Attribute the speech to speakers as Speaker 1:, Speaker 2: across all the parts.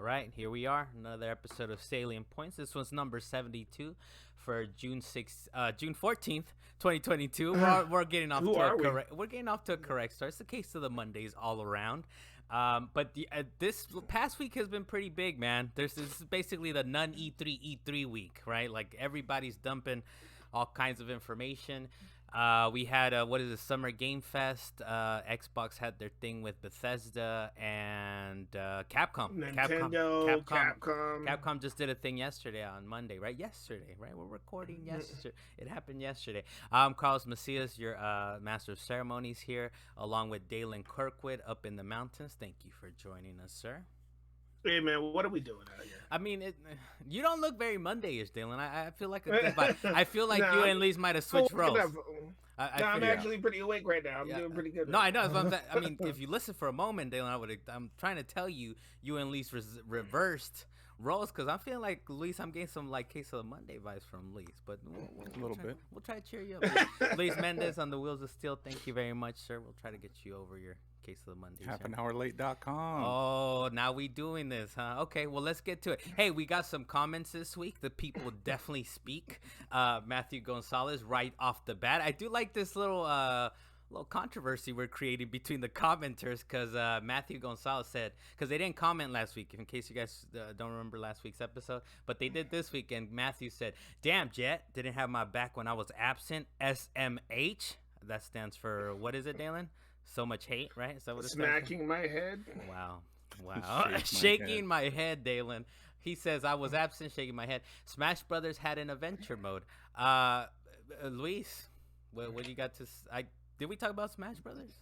Speaker 1: right, here we are, another episode of Salient Points. This one's number 72 for June 14th, 2022. We're getting off we're getting off to a correct start. It's the case of the Mondays all around. But this past week has been pretty big, man. This is basically the non E3 week, right? Like everybody's dumping all kinds of information. We had Summer Game Fest. Xbox had their thing with Bethesda and Capcom. Capcom just did a thing yesterday on Monday, right? We're recording yesterday. It happened yesterday. I'm Carlos Macias, your master of ceremonies here, along with Dalan Kirkwood up in the mountains. Thank you for joining us, sir.
Speaker 2: Hey man, what are we doing out here?
Speaker 1: I mean, you don't look very Monday-ish, Dalan. I feel like I feel like you and Lise might have switched roles.
Speaker 2: I'm actually pretty awake right now. I'm doing pretty good.
Speaker 1: No, I know. I mean, if you listen for a moment, Dalan, I'm trying to tell you, you and Lise reversed roles because I'm feeling like Lise. I'm getting some like Case of the Monday vibes from Lise, but we'll try to cheer you up. Lise Mendez on the Wheels of Steel. Thank you very much, sir. We'll try to get you over your Case of the Monday.
Speaker 3: HalfAnHourLate.com.
Speaker 1: Oh, now we doing this, huh? Okay, well, let's get to it. Hey, we got some comments this week. The people definitely speak. Matthew Gonzalez right off the bat. I do like this little controversy we're creating between the commenters because Matthew Gonzalez said, because they didn't comment last week, in case you guys don't remember last week's episode, but they did this week, and Matthew said, damn, Jet, didn't have my back when I was absent. SMH. That stands for, what is it, Dalan? So much hate, right? Is that what it's
Speaker 2: smacking my head?
Speaker 1: Wow. Shaking my head, Dalan. He says, I was absent, shaking my head. Smash Brothers had an adventure mode. Luis, what do you got to... Did we talk about Smash Brothers?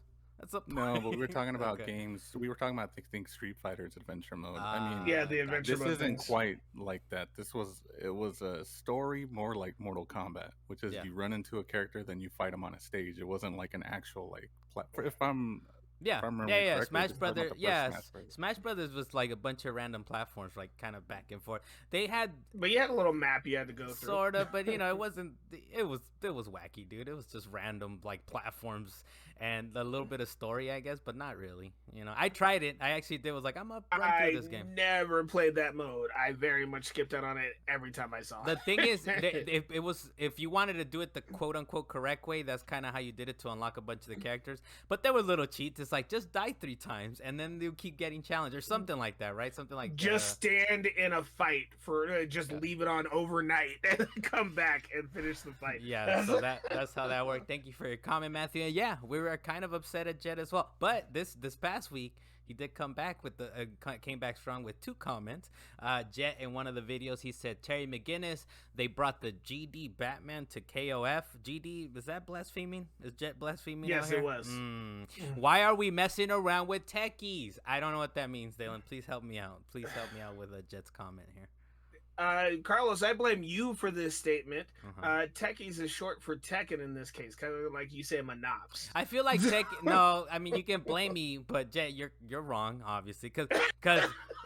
Speaker 3: No, but we were talking about games. We were talking about, I think, Street Fighter's adventure mode.
Speaker 2: The adventure mode.
Speaker 3: This isn't quite like that. It was a story more like Mortal Kombat, which is you run into a character, then you fight him on a stage. It wasn't like an actual platform. Smash Brothers.
Speaker 1: Smash Brothers was like a bunch of random platforms, like kind of back and forth.
Speaker 2: But you had a little map you had to go through.
Speaker 1: Sort of, but it wasn't. It was wacky, dude. It was just random like platforms and a little bit of story, I guess, but not really. I tried it. I actually did. Was like, I'm gonna run through this game.
Speaker 2: I never played that mode. I very much skipped out on it every time I saw it.
Speaker 1: The thing is, if you wanted to do it the quote unquote correct way, that's kind of how you did it to unlock a bunch of the characters. But there were little cheats. It's like just die 3 times and then you keep getting challenged or something like that, right? Something like
Speaker 2: just stand in a fight for leave it on overnight and come back and finish the fight.
Speaker 1: Yeah, so that's how that worked. Thank you for your comment, Matthew. And yeah, we were kind of upset at Jet as well, but this past week he did come back with came back strong with 2 comments. Jet, in one of the videos, he said, Terry McGinnis, they brought the GD Batman to KOF. GD, was that blaspheming? Is Jet blaspheming?
Speaker 2: Yes, it was.
Speaker 1: Why are we messing around with techies? I don't know what that means, Dalan. Please help me out. Please help me out with Jet's comment here.
Speaker 2: Carlos, I blame you for this statement. Techies is short for Tekken in this case, kind of like you say Monops.
Speaker 1: I feel like no, I mean you can blame me, but Jet, you're wrong, obviously, because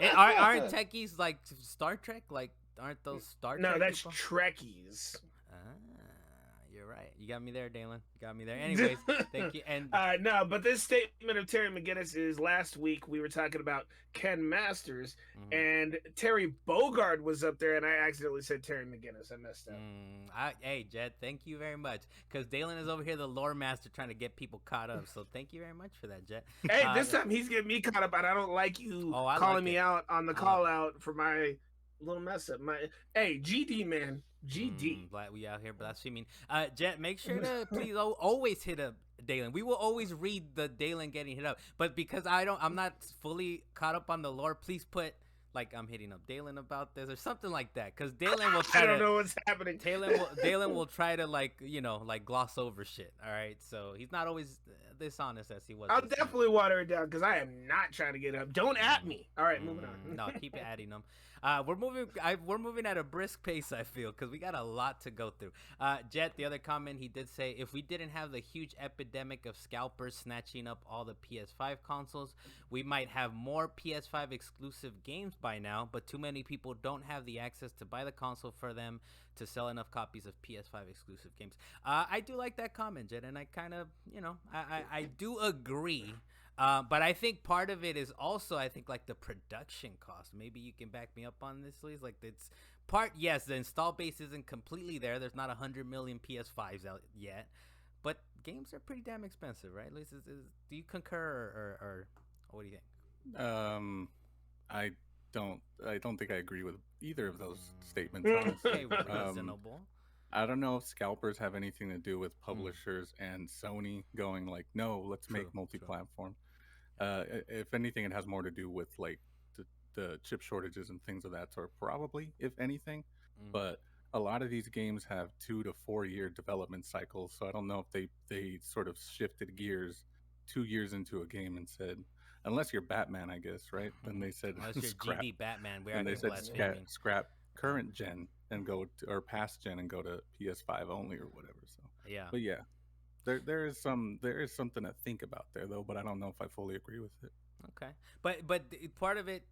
Speaker 1: aren't techies like Star Trek? Like, aren't those Star Trek?
Speaker 2: No, that's
Speaker 1: people?
Speaker 2: Trekkies.
Speaker 1: You're right. You got me there, Dalan. You got me there. Anyways, thank you. And
Speaker 2: no, but this statement of Terry McGinnis is last week we were talking about Ken Masters, and Terry Bogard was up there, and I accidentally said Terry McGinnis. I messed up.
Speaker 1: Hey, Jet, thank you very much, because Dalan is over here, the lore master, trying to get people caught up. So thank you very much for that, Jet.
Speaker 2: Hey, this time he's getting me caught up, and I don't like you calling me out on the call out for my little mess up. Hey, GD man. GD.
Speaker 1: Glad we out here blaspheming. Jet, make sure to please always hit up Dalan. We will always read the Dalan getting hit up, but because I'm not fully caught up on the lore, please put like I'm hitting up Dalan about this or something like that, because Dalan will try
Speaker 2: I don't know what's happening.
Speaker 1: Dalan will try to like gloss over shit. All right, so he's not always this honest as he was.
Speaker 2: I'll definitely water it down because I am not trying to get up. Don't at me. All right, moving on.
Speaker 1: No, keep adding them. We're moving at a brisk pace, I feel, because we got a lot to go through. Jet, the other comment, he did say, if we didn't have the huge epidemic of scalpers snatching up all the PS5 consoles, we might have more PS5 exclusive games by now, but too many people don't have the access to buy the console for them to sell enough copies of PS5 exclusive games. I do like that comment, Jet, and I kind of, I do agree. But I think part of it is also, I think, like the production cost. Maybe you can back me up on this, Liz. Like it's yes, the install base isn't completely there. There's not 100 million PS5s out yet, but games are pretty damn expensive, right, Liz? Do you concur or what do you think?
Speaker 3: I don't think I agree with either of those statements, honestly.
Speaker 1: Reasonable.
Speaker 3: I don't know if scalpers have anything to do with publishers and Sony going like, no, let's make multi-platform. If anything, it has more to do with like the chip shortages and things of that sort, probably, if anything. But a lot of these games have 2 to 4 year development cycles, so I don't know if they sort of shifted gears 2 years into a game and said, unless you're Batman, I guess, right? Then they said
Speaker 1: unless you're
Speaker 3: scrap,
Speaker 1: GD Batman,
Speaker 3: and they said scrap current gen and go to, or past gen and go to PS5 only or whatever. So
Speaker 1: yeah,
Speaker 3: but yeah, there is something to think about there though, but I don't know if I fully agree with it.
Speaker 1: Okay, but part of it,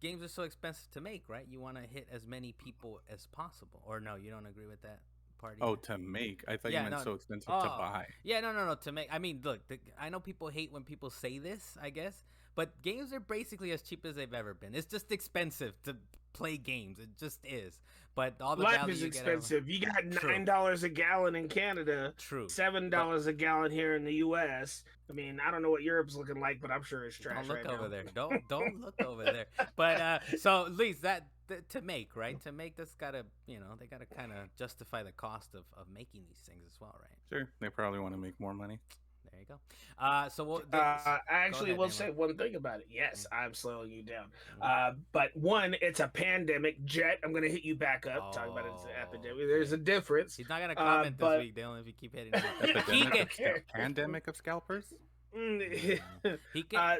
Speaker 1: games are so expensive to make, right? You want to hit as many people as possible, or no? You don't agree with that part?
Speaker 3: Oh, to make? I thought you meant so expensive to buy.
Speaker 1: Yeah, no. To make, I mean, look, I know people hate when people say this, I guess, but games are basically as cheap as they've ever been. It's just expensive to play games. It just is. But all the
Speaker 2: life is expensive. You got $9 a gallon in Canada.
Speaker 1: True.
Speaker 2: $7 a gallon here in the U.S. I mean, I don't know what Europe's looking like, but I'm sure it's trash.
Speaker 1: Don't look
Speaker 2: right
Speaker 1: over
Speaker 2: now.
Speaker 1: there. Don't look over there. But so at least that to make, right? To make, that's gotta, they gotta kind of justify the cost of making these things as well, right?
Speaker 3: Sure. They probably want to make more money.
Speaker 1: There you go. So
Speaker 2: I actually will say one thing about it. Yes, I'm slowing you down. But one, it's a pandemic. Jet, I'm going to hit you back up. Talk about it's an epidemic. There's a difference.
Speaker 1: He's not going to comment this week, Dylan, if you keep hitting him.
Speaker 3: Pandemic of scalpers?
Speaker 1: He can.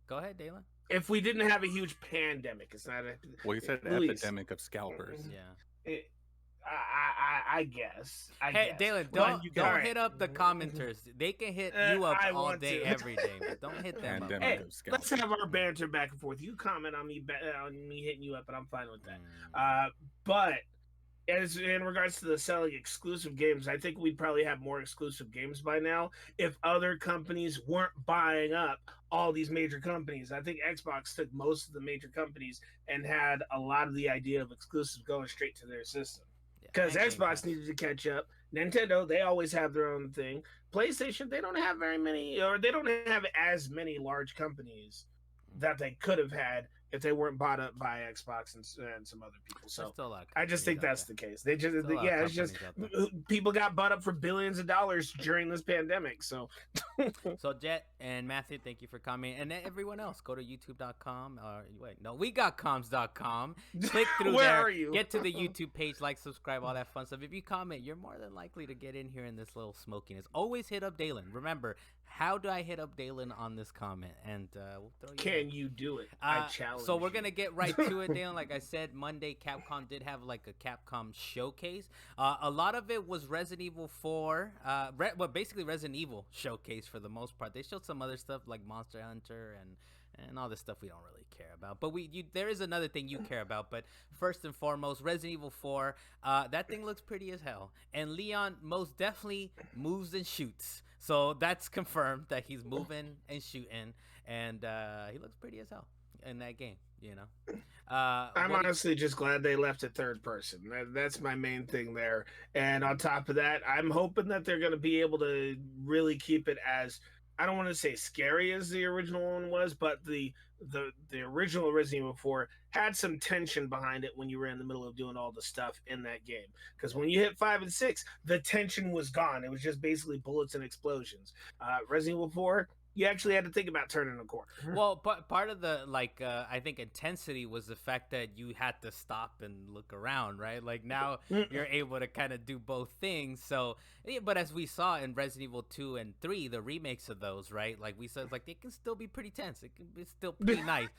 Speaker 1: Go ahead, Dalan.
Speaker 2: If we didn't have a huge pandemic, it's not a.
Speaker 3: Well, you said epidemic of scalpers.
Speaker 1: Yeah.
Speaker 2: I guess.
Speaker 1: Hey, Dalan, don't hit up the commenters. They can hit you up all day, every day, but don't hit them up.
Speaker 2: Hey, let's have our banter back and forth. You comment on me hitting you up, and I'm fine with that. But as in regards to the selling exclusive games, I think we'd probably have more exclusive games by now if other companies weren't buying up all these major companies. I think Xbox took most of the major companies and had a lot of the idea of exclusives going straight to their system. Because Xbox needed to catch up. Nintendo, they always have their own thing. PlayStation, they don't have very many, or they don't have as many large companies that they could have had if they weren't bought up by Xbox and some other people. So I just think that's the case. They just, it's just people got bought up for billions of dollars during this pandemic. So,
Speaker 1: so Jet and Matthew, thank you for coming, and then everyone else, go to YouTube.com. We got comms.com. Click through
Speaker 2: Where
Speaker 1: there.
Speaker 2: Are you?
Speaker 1: Get to the YouTube page, like, subscribe, all that fun stuff. If you comment, you're more than likely to get in here in this little smokiness. Always hit up Dalan. Remember, how do I hit up Dalan on this comment? And we'll throw you.
Speaker 2: Can you do it? I challenge.
Speaker 1: So we're gonna get right to it, Dalan. Like I said, Monday Capcom did have like a Capcom showcase. A lot of it was Resident Evil 4. Basically Resident Evil showcase for the most part. They showed some other stuff like Monster Hunter and all this stuff we don't really care about. But there is another thing you care about. But first and foremost, Resident Evil 4. That thing looks pretty as hell. And Leon most definitely moves and shoots. So that's confirmed that he's moving and shooting, and he looks pretty as hell in that game. I'm
Speaker 2: honestly just glad they left it third person. That's my main thing there. And on top of that, I'm hoping that they're going to be able to really keep it as, I don't want to say scary as the original one was, but the original Resident Evil 4 had some tension behind it when you were in the middle of doing all the stuff in that game. Because when you hit 5 and 6, the tension was gone. It was just basically bullets and explosions. Resident Evil 4, you actually had to think about turning a corner.
Speaker 1: Well, part of the I think intensity was the fact that you had to stop and look around, right? Like now you're able to kind of do both things. So, but as we saw in Resident Evil 2 and 3, the remakes of those, right? Like we said, it's like they can still be pretty tense. It can be still pretty nice.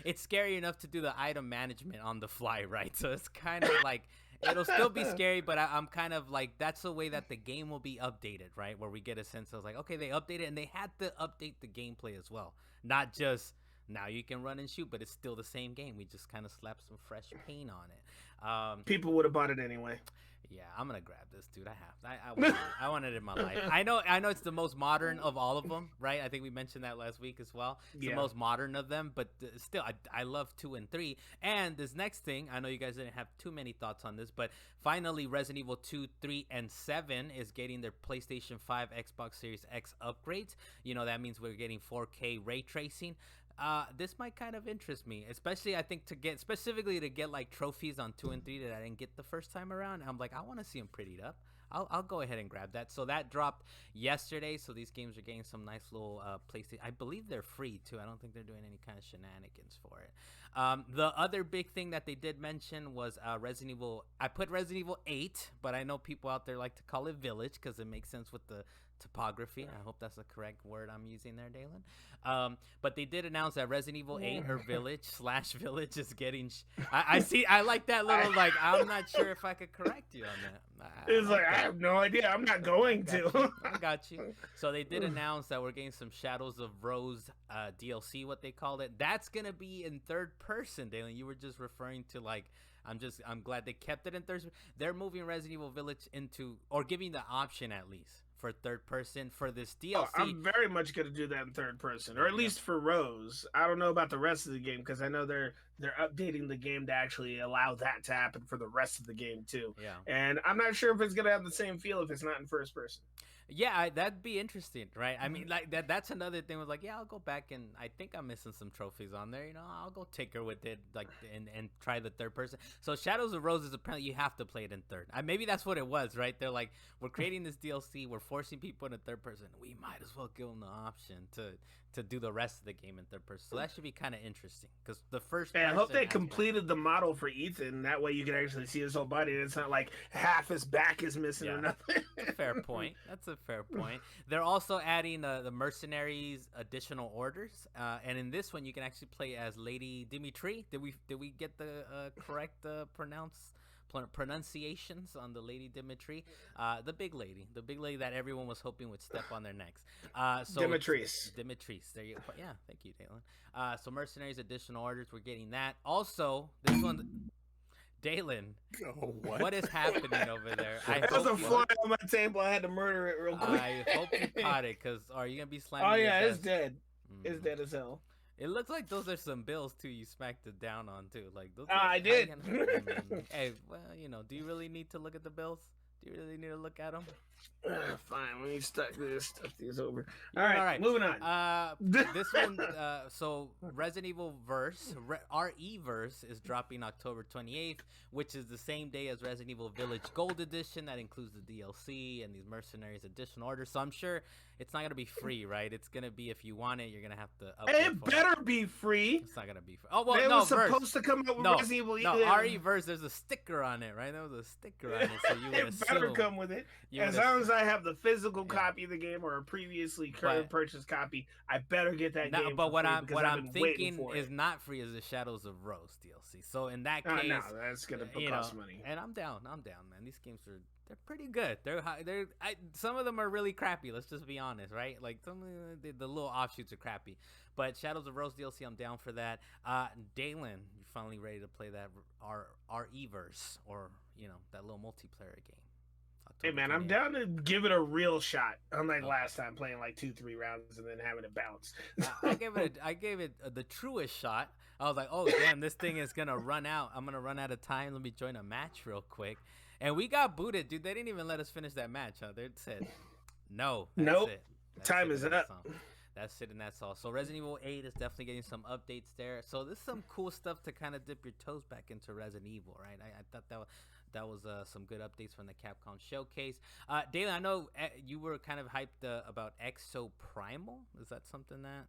Speaker 1: It's scary enough to do the item management on the fly, right? So it's kind of like, it'll still be scary, but I'm kind of like, that's the way that the game will be updated, right? Where we get a sense of like, okay, they updated, and they had to update the gameplay as well, not just Now you can run and shoot, but it's still the same game. We just kind of slapped some fresh paint on it.
Speaker 2: People would have bought it anyway.
Speaker 1: Yeah, I'm gonna grab this, dude. I wanted it in my life. I know it's the most modern of all of them, right? I think we mentioned that last week as well. It's the most modern of them, but still, I love 2 and 3. And this next thing, I know you guys didn't have too many thoughts on this, but finally, Resident Evil 2, 3, and 7 is getting their PlayStation 5, Xbox Series X upgrades. You know, that means we're getting 4K ray tracing. This might kind of interest me, especially I think to get like trophies on 2 and 3 that I didn't get the first time around. I'm like, I want to see them prettied up. I'll go ahead and grab that. So that dropped yesterday. So these games are getting some nice little PlayStation. I believe they're free too. I don't think they're doing any kind of shenanigans for it. The other big thing that they did mention was Resident Evil. I put Resident Evil 8, but I know people out there like to call it Village because it makes sense with the topography. I hope that's the correct word I'm using there, Dalan. But they did announce that Resident Evil 8 or Village/Village is getting. I see. I like that little like. I'm not sure if I could correct you on that.
Speaker 2: It's like I have no idea. I'm not going to.
Speaker 1: I got you. So they did announce that we're getting some Shadows of Rose DLC, what they called it. That's gonna be in third person, Dalan. You were just referring to like. I'm glad they kept it in third. They're moving Resident Evil Village into, or giving the option at least for third person for this DLC.
Speaker 2: Oh, I'm very much gonna do that in third person, or at least for Rose. I don't know about the rest of the game because I know they're updating the game to actually allow that to happen for the rest of the game too.
Speaker 1: Yeah.
Speaker 2: And I'm not sure if it's gonna have the same feel if it's not in first person.
Speaker 1: Yeah, that'd be interesting, right? I mean, like that's another thing. Was like, yeah, I'll go back and I think I'm missing some trophies on there. You know, I'll go tinker with it, like, and try the third person. So Shadows of Roses, apparently you have to play it in third. Maybe that's what it was, right? They're like, we're creating this DLC, we're forcing people in a third person. We might as well give them the option to do the rest of the game in third person. So that should be kind of interesting because the first.
Speaker 2: I hope they completed the model for Ethan. That way you can actually see his whole body. And it's not like half his back is missing or nothing.
Speaker 1: Fair point. That's a fair point. They're also adding the Mercenaries additional orders, and in this one you can actually play as Lady Dimitri. Did we get the correct pronunciations on the Lady Dimitri? The big lady that everyone was hoping would step on their necks. So
Speaker 2: Dimitris.
Speaker 1: There you go. Yeah, thank you, Dalan. So Mercenaries additional orders, we're getting that. Also, this one. Dalan, what is happening over there?
Speaker 2: There was a fly on my table. I had to murder it real quick.
Speaker 1: I hope you caught it, because are you going to be slamming
Speaker 2: Oh, yeah, it's dead. It's dead as hell.
Speaker 1: It looks like those are some bills, too, you smacked it down on, too. Like those.
Speaker 2: I did.
Speaker 1: Hey, well, you know, do you really need to look at the bills? Do you really need to look at them?
Speaker 2: Fine, let me stuff these over. All right, moving on.
Speaker 1: This one, so Resident Evil RE-verse is dropping October 28th, which is the same day as Resident Evil Village Gold Edition. That includes the DLC and these Mercenaries additional orders. So I'm sure it's not going to be free, right? It's going to be, if you want it, you're going to have to upload
Speaker 2: it better be free.
Speaker 1: It's not going to be free. Oh, well,
Speaker 2: it was supposed to come out with Resident Evil.
Speaker 1: No, RE-verse, there's a sticker on it, right? There was a sticker on it, so you would assume.
Speaker 2: It better come with it. As long as I have the physical copy of the game or a previously purchased copy, I better get that game.
Speaker 1: But what I'm thinking is not free is the Shadows of Rose DLC. So in that case,
Speaker 2: no, that's gonna cost money.
Speaker 1: And I'm down, man. These games they're pretty good. Some of them are really crappy. Let's just be honest, right? Like some of the little offshoots are crappy. But Shadows of Rose DLC, I'm down for that. Dalan, you finally ready to play that RE-verse, or that little multiplayer game?
Speaker 2: Hey man, I'm down to give it a real shot. Unlike last time, playing like 2-3 rounds and then having it bounce.
Speaker 1: I gave it the truest shot. I was like, oh damn, this thing is gonna run out. I'm gonna run out of time. Let me join a match real quick. And we got booted, dude. They didn't even let us finish that match. Huh? They said, no.
Speaker 2: Nope. Time is up.
Speaker 1: That's it, and that's all. So Resident Evil 8 is definitely getting some updates there. So this is some cool stuff to kind of dip your toes back into Resident Evil, right? I thought that was some good updates from the Capcom Showcase. Dalan, I know you were kind of hyped about Exoprimal. Is that something that...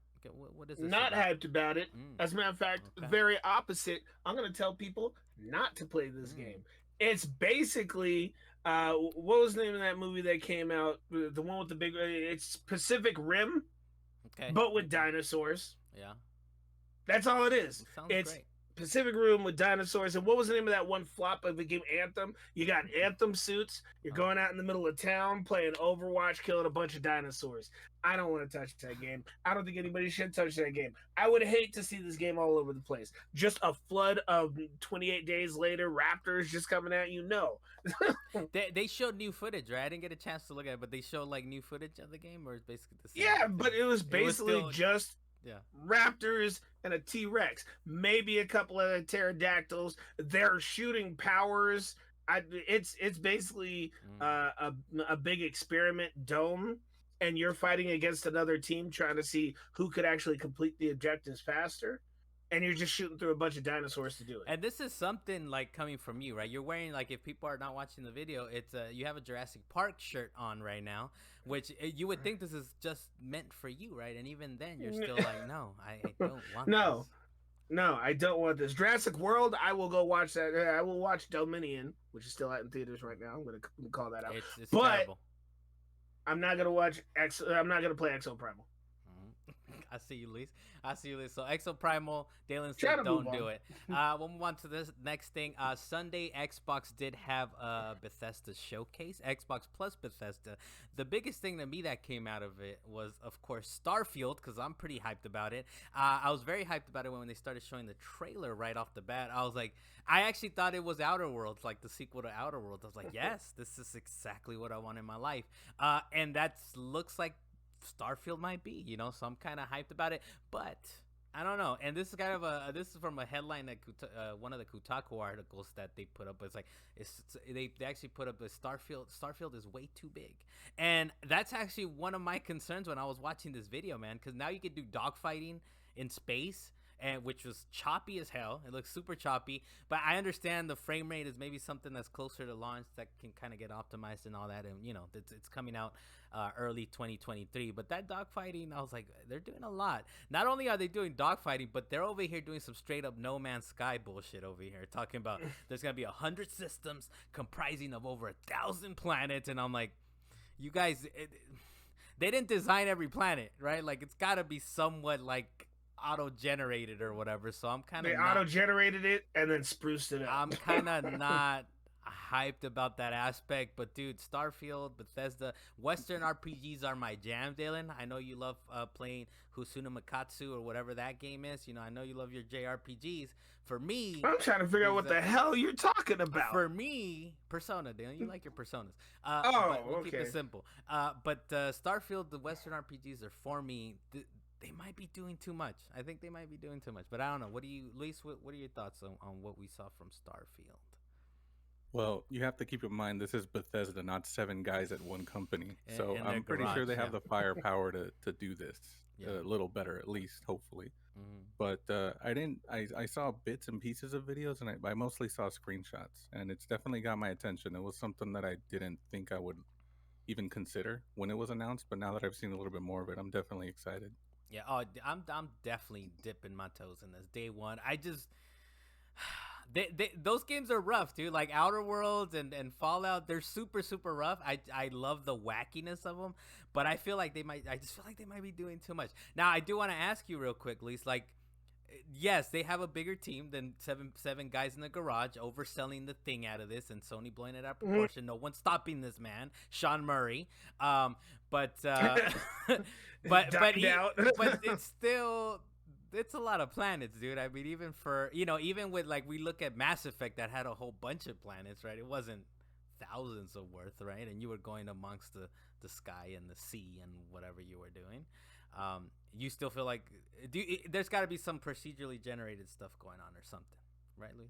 Speaker 1: What is this
Speaker 2: Not hyped about it. As a matter of fact, very opposite. I'm going to tell people not to play this game. It's basically... what was the name of that movie that came out? The one with the big... It's Pacific Rim, but with dinosaurs.
Speaker 1: Yeah.
Speaker 2: That's all it is.
Speaker 1: Sounds great.
Speaker 2: Pacific Rim with dinosaurs. And what was the name of that one flop of the game, Anthem? You got Anthem suits. You're going out in the middle of town playing Overwatch, killing a bunch of dinosaurs. I don't want to touch that game. I don't think anybody should touch that game. I would hate to see this game all over the place. Just a flood of 28 days later, Raptors just coming at you. No.
Speaker 1: they showed new footage, right? I didn't get a chance to look at it, but they showed like new footage of the game, or it's basically the same.
Speaker 2: Yeah, but it was basically just Raptors and a T-Rex, maybe a couple of pterodactyls. They're shooting powers. It's basically a big experiment dome, and you're fighting against another team trying to see who could actually complete the objectives faster. And you're just shooting through a bunch of dinosaurs to do it.
Speaker 1: And this is something like coming from you, right? You're wearing, like, if people are not watching the video, it's you have a Jurassic Park shirt on right now, which you would think this is just meant for you, right? And even then, you're still like, no, I don't want this.
Speaker 2: No, I don't want this. Jurassic World, I will go watch that. I will watch Dominion, which is still out in theaters right now. I'm going to call that out.
Speaker 1: It's terrible.
Speaker 2: I'm not going to watch I'm not going to play Exoprimal.
Speaker 1: I see you, Luis. So Exoprimal, Dalan said don't do it. We'll move on to this next thing. Sunday, Xbox did have a Bethesda showcase, Xbox plus Bethesda. The biggest thing to me that came out of it was, of course, Starfield, because I'm pretty hyped about it. I was very hyped about it when they started showing the trailer right off the bat. I was like, I actually thought it was Outer Worlds, like the sequel to Outer Worlds. I was like, yes, this is exactly what I want in my life. And that looks like Starfield might be, so I'm kind of hyped about it, but I don't know. And this is kind of this is from a headline that one of the Kotaku articles that they put up. It's like they actually put up a Starfield is way too big, and that's actually one of my concerns when I was watching this video, man, because now you can do dogfighting in space. And which was choppy as hell. It looks super choppy, but I understand the frame rate is maybe something that's closer to launch that can kind of get optimized and all that. And it's coming out early 2023. But that dogfighting, I was like, they're doing a lot. Not only are they doing dogfighting, but they're over here doing some straight up No Man's Sky bullshit over here, talking about there's gonna be 100 systems comprising of over 1,000 planets, and I'm like, you guys, they didn't design every planet, right? Like it's got to be somewhat like auto-generated or whatever, so I'm kind of
Speaker 2: auto-generated it and then spruced it up.
Speaker 1: I'm kind of not hyped about that aspect, but dude, Starfield, Bethesda, Western RPGs are my jam, Dalan. I know you love playing Husuna Makatsu or whatever that game is. I know you love your JRPGs. For me,
Speaker 2: I'm trying to figure out what the hell you're talking about.
Speaker 1: For me, Persona, Dalan, you like your Personas. We'll keep it simple. But Starfield, the Western RPGs are for me. They might be doing too much. I think they might be doing too much, but I don't know. Luis, what are your thoughts on what we saw from Starfield?
Speaker 3: Well, you have to keep in mind this is Bethesda, not 7 guys at one company. So I'm pretty sure they have the firepower to do this a little better, at least, hopefully. Mm-hmm. But I saw bits and pieces of videos, and I mostly saw screenshots, and it's definitely got my attention. It was something that I didn't think I would even consider when it was announced, but now that I've seen a little bit more of it, I'm definitely excited.
Speaker 1: Yeah, I'm definitely dipping my toes in this day one. I just those games are rough, dude. Like Outer Worlds and Fallout, they're super super rough. I love the wackiness of them, but I just feel like they might be doing too much. Now I do want to ask you real quick, Lise, like, yes, they have a bigger team than seven guys in the garage overselling the thing out of this, and Sony blowing it out of proportion. Mm-hmm. No one's stopping this man, Sean Murray. But it's a lot of planets, dude. I mean, even with like we look at Mass Effect that had a whole bunch of planets, right? It wasn't thousands of worth, right? And you were going amongst the sky and the sea and whatever you were doing. You still feel like there's got to be some procedurally generated stuff going on or something, right, Luis?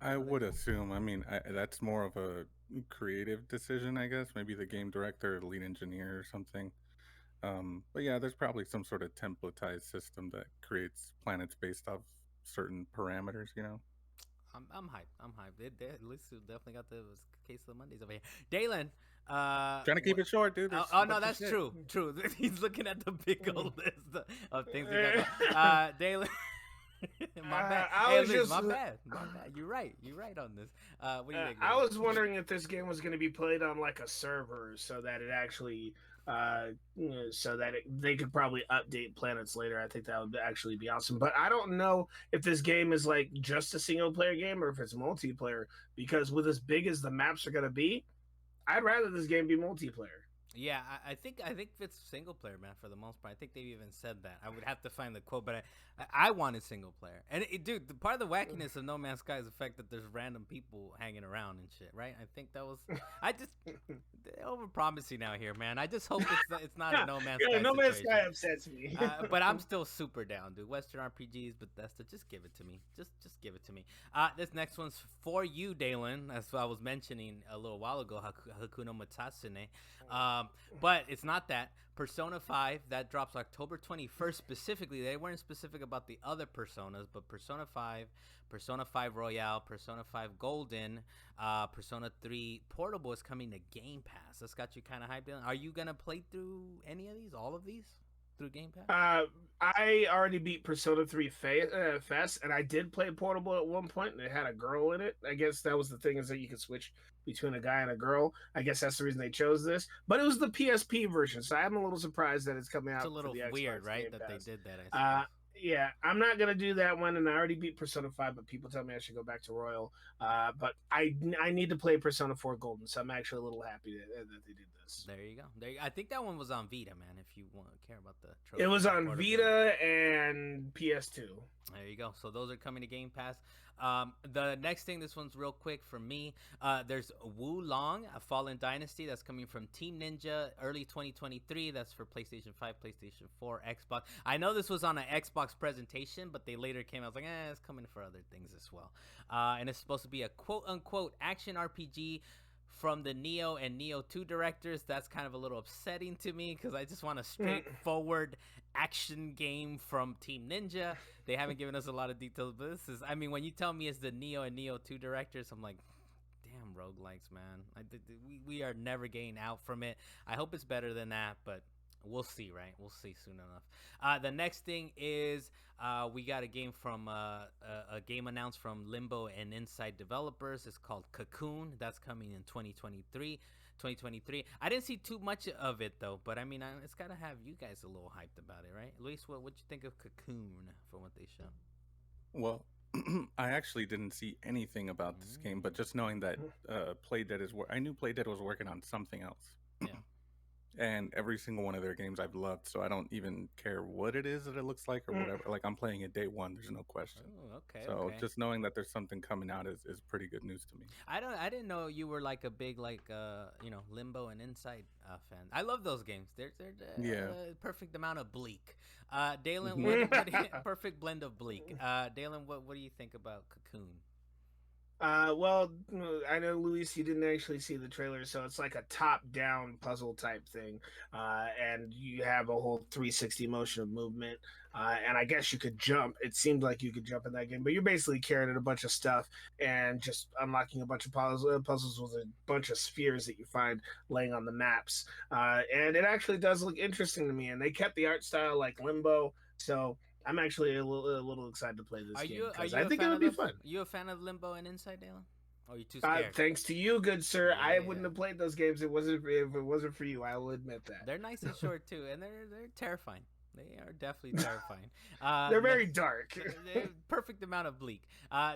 Speaker 3: I would assume. I mean, that's more of a creative decision, I guess. Maybe the game director, lead engineer, or something. But yeah, there's probably some sort of templatized system that creates planets based off certain parameters.
Speaker 1: I'm hyped. At least definitely got the case of the Mondays over here. Dalan.
Speaker 3: Trying to keep it short, dude.
Speaker 1: No, that's true. He's looking at the big old list of things. Dalan. My bad. You're right on this. What do you think?
Speaker 2: I was wondering if this game was going to be played on like a server so that it actually so that they could probably update planets later. I think that would actually be awesome. But I don't know if this game is like just a single player game or if it's multiplayer, because with as big as the maps are going to be, I'd rather this game be multiplayer.
Speaker 1: Yeah, I think it's single player, man, for the most part. I think they've even said that. I would have to find the quote, but I wanted single player. And dude, the part of the wackiness of No Man's Sky is the fact that there's random people hanging around and shit, right? I think that was overpromising out here, man. I just hope it's not a No Man's Sky.
Speaker 2: No Man's Sky upsets me.
Speaker 1: But I'm still super down, dude. Western RPGs, Bethesda, just give it to me. Just give it to me. This next one's for you, Dalan, as I was mentioning a little while ago, Hakuna Matasune. But it's not that. Persona 5, that drops October 21st specifically. They weren't specific about the other Personas, but Persona 5, Persona 5 Royale, Persona 5 Golden, Persona 3 Portable is coming to Game Pass. That's got you kind of hyped. Are you going to play through any of these, all of these? Through Game Pass?
Speaker 2: I already beat Persona 3 Fest, and I did play Portable at one point, and it had a girl in it. I guess that was the thing, is that you could switch between a guy and a girl. I guess that's the reason they chose this. But it was the PSP version, so I'm a little surprised that it's coming out.
Speaker 1: It's a little weird, right,
Speaker 2: Game
Speaker 1: that
Speaker 2: Pass.
Speaker 1: they did that.
Speaker 2: Yeah, I'm not going to do that one, and I already beat Persona 5, but people tell me I should go back to Royal. But I need to play Persona 4 Golden, so I'm actually a little happy that they did this.
Speaker 1: There you go. I think that one was on Vita, man, if you want to care about the trophy.
Speaker 2: It was on Vita and PS2.
Speaker 1: There you go. So those are coming to Game Pass. The next thing, this one's real quick for me. There's Wu Long, a Fallen Dynasty, that's coming from Team Ninja, early 2023. That's for PlayStation 5, PlayStation 4, Xbox. I know this was on an Xbox presentation, but they later came out. I was like, it's coming for other things as well. And it's supposed to be a quote-unquote action RPG from the Neo and Neo 2 directors. That's kind of a little upsetting to me, because I just want a straightforward action game from Team Ninja. They haven't given us a lot of details, but this is, I mean, when you tell me it's the Neo and Neo 2 directors, I'm like, damn, roguelikes, man. We are never getting out from it. I hope it's better than that, but we'll see, right? We'll see soon enough. The next thing is we got a game from a game announced from Limbo and Inside developers. It's called Cocoon. That's coming in 2023. I didn't see too much of it though, but I mean, it's got to have you guys a little hyped about it, right? Luis, what you think of Cocoon from what they showed?
Speaker 3: Well, I actually didn't see anything about this game, but just knowing that I knew Playdead was working on something else.
Speaker 1: Yeah.
Speaker 3: And every single one of their games I've loved, so I don't even care what it is that it looks like or whatever. Like, I'm playing it day one, there's no question.
Speaker 1: Oh, okay.
Speaker 3: So just knowing that there's something coming out is pretty good news to me.
Speaker 1: I didn't know you were like a big Limbo and Inside fan. I love those games. They're perfect amount of bleak. Dalan, perfect blend of bleak. Dalan, what do you think about Cocoon?
Speaker 2: Well, I know, Luis, you didn't actually see the trailer, so it's like a top-down puzzle type thing, and you have a whole 360 motion of movement, and I guess you could jump. It seemed like you could jump in that game, but you're basically carrying a bunch of stuff and just unlocking a bunch of puzzles with a bunch of spheres that you find laying on the maps, and it actually does look interesting to me, and they kept the art style like Limbo, so I'm actually a little excited to play this game, because I think it would be fun.
Speaker 1: You a fan of Limbo and Inside, Dalan? Or are you too scared?
Speaker 2: Thanks to you, good sir. I wouldn't have played those games if it wasn't for you. I will admit that.
Speaker 1: They're nice and short too, and they're terrifying. They are definitely terrifying.
Speaker 2: They're very dark.
Speaker 1: Perfect amount of bleak.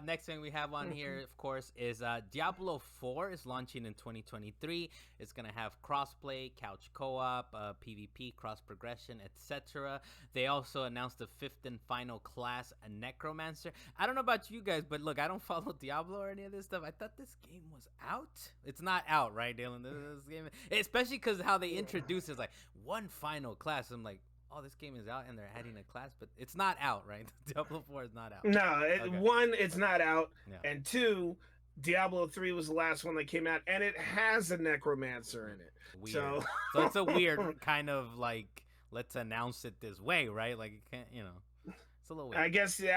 Speaker 1: Next thing we have on here, of course, is Diablo 4 is launching in 2023. It's going to have crossplay, couch co-op, PvP, cross-progression, etc. They also announced the 5th and final class, a Necromancer. I don't know about you guys, but look, I don't follow Diablo or any of this stuff. I thought this game was out. It's not out, right, Dalan? This game, especially because how they introduce it is like one final class. I'm like, oh, this game is out and they're adding a class, but it's not out, right? Diablo 4 is not out.
Speaker 2: No, one, it's not out, and two, Diablo 3 was the last one that came out, and it has a Necromancer in it.
Speaker 1: Weird. So it's a weird kind of like, let's announce it this way, right? Like, you can't, it's a little weird.
Speaker 2: I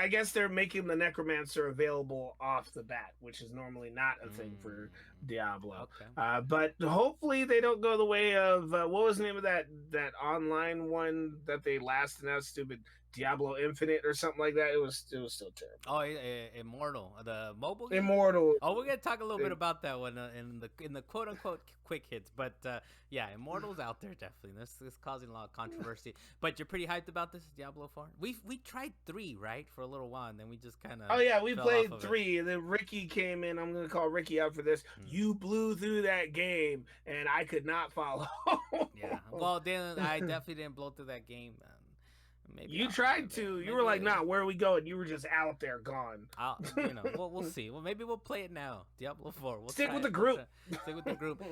Speaker 2: guess they're making the Necromancer available off the bat, which is normally not a thing for Diablo.
Speaker 1: Okay.
Speaker 2: But hopefully they don't go the way of what was the name of that online one that they last announced? Stupid Diablo Infinite or something like that. It was still terrible.
Speaker 1: Oh, Immortal, the mobile game.
Speaker 2: Immortal.
Speaker 1: Oh, we're gonna talk a little bit about that one in the quote unquote quick hits. But yeah, Immortal's out there definitely. This is causing a lot of controversy. But you're pretty hyped about this Diablo 4. We tried 3, right, for a little while, and then we just kind of.
Speaker 2: Oh yeah, we played 3, and then Ricky came in. I'm gonna call Ricky out for this. You blew through that game, and I could not follow.
Speaker 1: Yeah, well, then I definitely didn't blow through that game.
Speaker 2: Maybe you tried to. You were like, "Nah, where are we going?" You were just out there, gone.
Speaker 1: We'll see. Well, maybe we'll play it now. Diablo 4. We'll
Speaker 2: stick with the group.
Speaker 1: Stick with the group.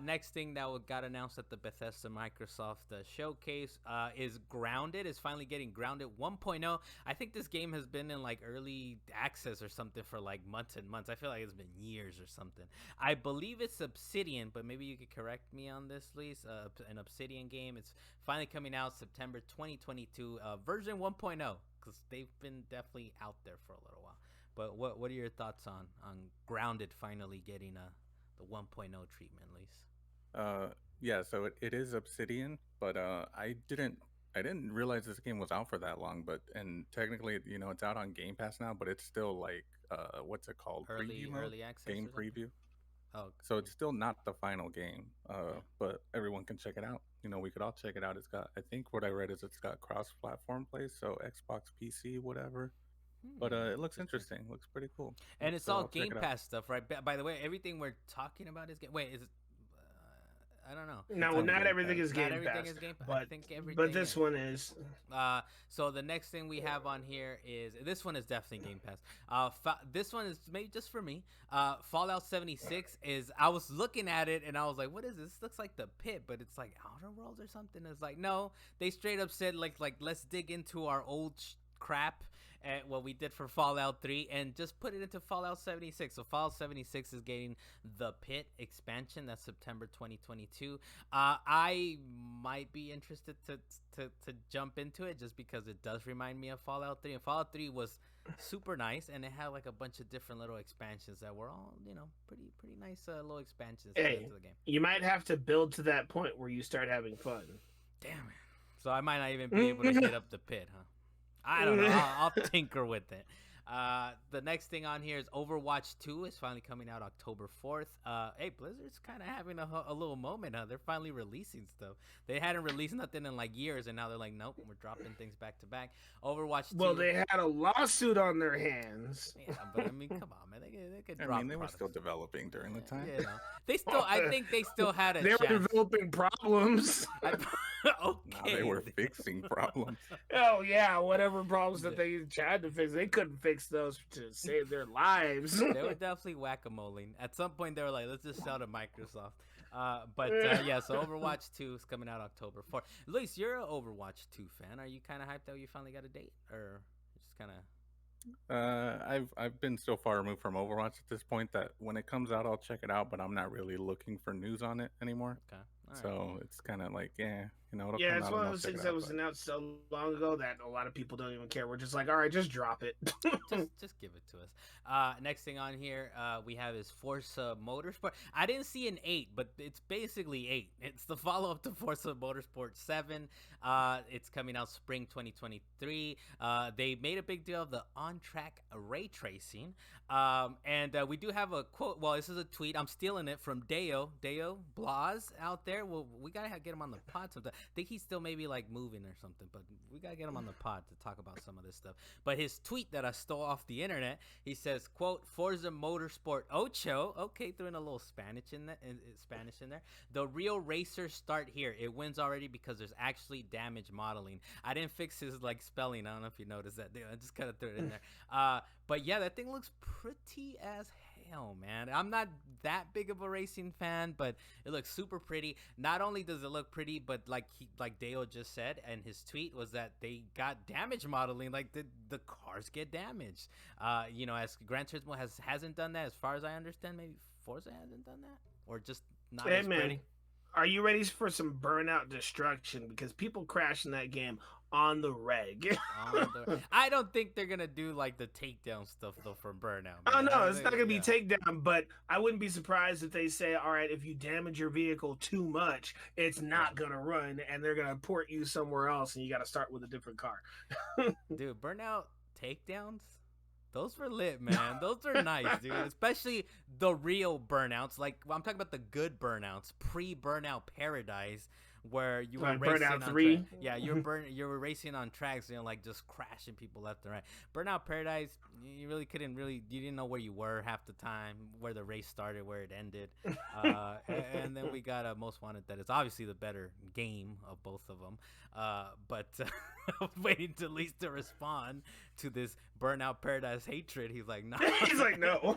Speaker 1: Next thing that got announced at the Bethesda Microsoft Showcase is Grounded. Is finally getting Grounded 1.0. I think this game has been in like early access or something for like months and months. I feel like it's been years or something. I believe it's Obsidian, but maybe you could correct me on this, Lise. An Obsidian game. It's finally coming out September 2022. Version 1.0, because they've been definitely out there for a little while. But what are your thoughts on Grounded finally getting the 1.0 treatment, Lise?
Speaker 3: Yeah, so it is Obsidian, but I didn't realize this game was out for that long. But and technically, it's out on Game Pass now, but it's still like what's it called?
Speaker 1: Early access.
Speaker 3: Game preview.
Speaker 1: Oh, okay.
Speaker 3: So it's still not the final game, but everyone can check it out. We could all check it out. It's got, I think what I read is it's got cross-platform play, so Xbox, PC, whatever. But it looks interesting. Looks pretty cool.
Speaker 1: And it's all Game Pass stuff, right? By the way, everything we're talking about is Wait, is it? I don't know.
Speaker 2: No, not everything is Game Pass.
Speaker 1: Not everything is Game Pass. I think everything.
Speaker 2: But this one is.
Speaker 1: So the next thing we have on here is this one is definitely Game Pass. This one is maybe just for me. Fallout 76 is. I was looking at it and I was like, "What is this? This looks like the Pit, but it's like Outer Worlds or something." It's like no, they straight up said like let's dig into our old crap. At what we did for Fallout 3 and just put it into Fallout 76. So Fallout 76 is getting the Pit expansion. That's September 2022. I might be interested to jump into it just because it does remind me of Fallout 3. And Fallout 3 was super nice, and it had like a bunch of different little expansions that were all, pretty nice little expansions to the game.
Speaker 2: You might have to build to that point where you start having fun.
Speaker 1: Damn it. So I might not even be able to get up the Pit, huh? I don't know. I'll tinker with it. The next thing on here is Overwatch 2 is finally coming out October 4th. Hey, Blizzard's kind of having a little moment, huh? They're finally releasing stuff. They hadn't released nothing in like years, and now they're like, nope, we're dropping things back to back. Overwatch 2.
Speaker 2: Well, they had a lawsuit on their hands.
Speaker 1: Yeah, but I mean, come on, man. They could drop
Speaker 3: they
Speaker 1: products.
Speaker 3: were still developing during the time.
Speaker 1: They still, I think they still had a
Speaker 2: They
Speaker 1: chance.
Speaker 2: were developing problems.
Speaker 1: Okay.
Speaker 3: No, they were fixing problems.
Speaker 2: Oh, yeah. Whatever problems that they tried to fix, they couldn't fix those to save their lives.
Speaker 1: They were definitely whack-a-moling. At some point, they were like, let's just sell to Microsoft. Yeah, so Overwatch 2 is coming out October 4th. Luis, you're an Overwatch 2 fan. Are you kind of hyped that you finally got a date? Or just kind of...
Speaker 3: I've been so far removed from Overwatch at this point that when it comes out, I'll check it out, but I'm not really looking for news on it anymore.
Speaker 1: Okay.
Speaker 3: So it's kind of like, it'll
Speaker 2: yeah,
Speaker 3: come
Speaker 2: it's
Speaker 3: out
Speaker 2: one of those things that was announced so long ago that a lot of people don't even care. We're just like, all right, just drop it.
Speaker 1: just give it to us. Next thing on here we have is Forza Motorsport. I didn't see an 8, but it's basically 8. It's the follow-up to Forza Motorsport 7. It's coming out spring 2023. They made a big deal of the on-track ray tracing. And we do have a quote. Well, this is a tweet. I'm stealing it from Deo Blas out there. Well, we gotta get him on the pod sometime. I think he's still maybe like moving or something, but we gotta get him on the pod to talk about some of this stuff. But his tweet that I stole off the internet, he says, "Quote Forza Motorsport 8." Okay, throwing a little Spanish in there. The real racers start here. It wins already because there's actually damage modeling. I didn't fix his like spelling. I don't know if you noticed that. I just kind of threw it in there. But yeah, that thing looks pretty as hell, man. I'm not that big of a racing fan, but it looks super pretty. Not only does it look pretty, but like Dale just said, and his tweet was that they got damage modeling. Like the cars get damaged. As Gran Turismo hasn't done that, as far as I understand. Maybe Forza hasn't done that, or just not as pretty.
Speaker 2: Are you ready for some burnout destruction? Because people crash in that game on the reg.
Speaker 1: I don't think they're gonna do like the takedown stuff though for Burnout.
Speaker 2: Oh no, it's not gonna be takedown, but I wouldn't be surprised if they say, all right, if you damage your vehicle too much, it's not gonna run, and they're gonna port you somewhere else, and you got to start with a different car.
Speaker 1: Dude, Burnout takedowns, those were lit, man. Those are nice, dude. Especially the real burnouts. Like, I'm talking about the good burnouts, pre-Burnout Paradise, where you were racing
Speaker 2: Burnout
Speaker 1: on
Speaker 2: 3.
Speaker 1: Yeah, you were racing on tracks, like just crashing people left and right. Burnout Paradise, you really you didn't know where you were half the time, where the race started, where it ended. And then we got Most Wanted, that is obviously the better game of both of them. But I'm waiting to Luis to respond to this Burnout Paradise hatred. He's like, no.
Speaker 2: He's like, no.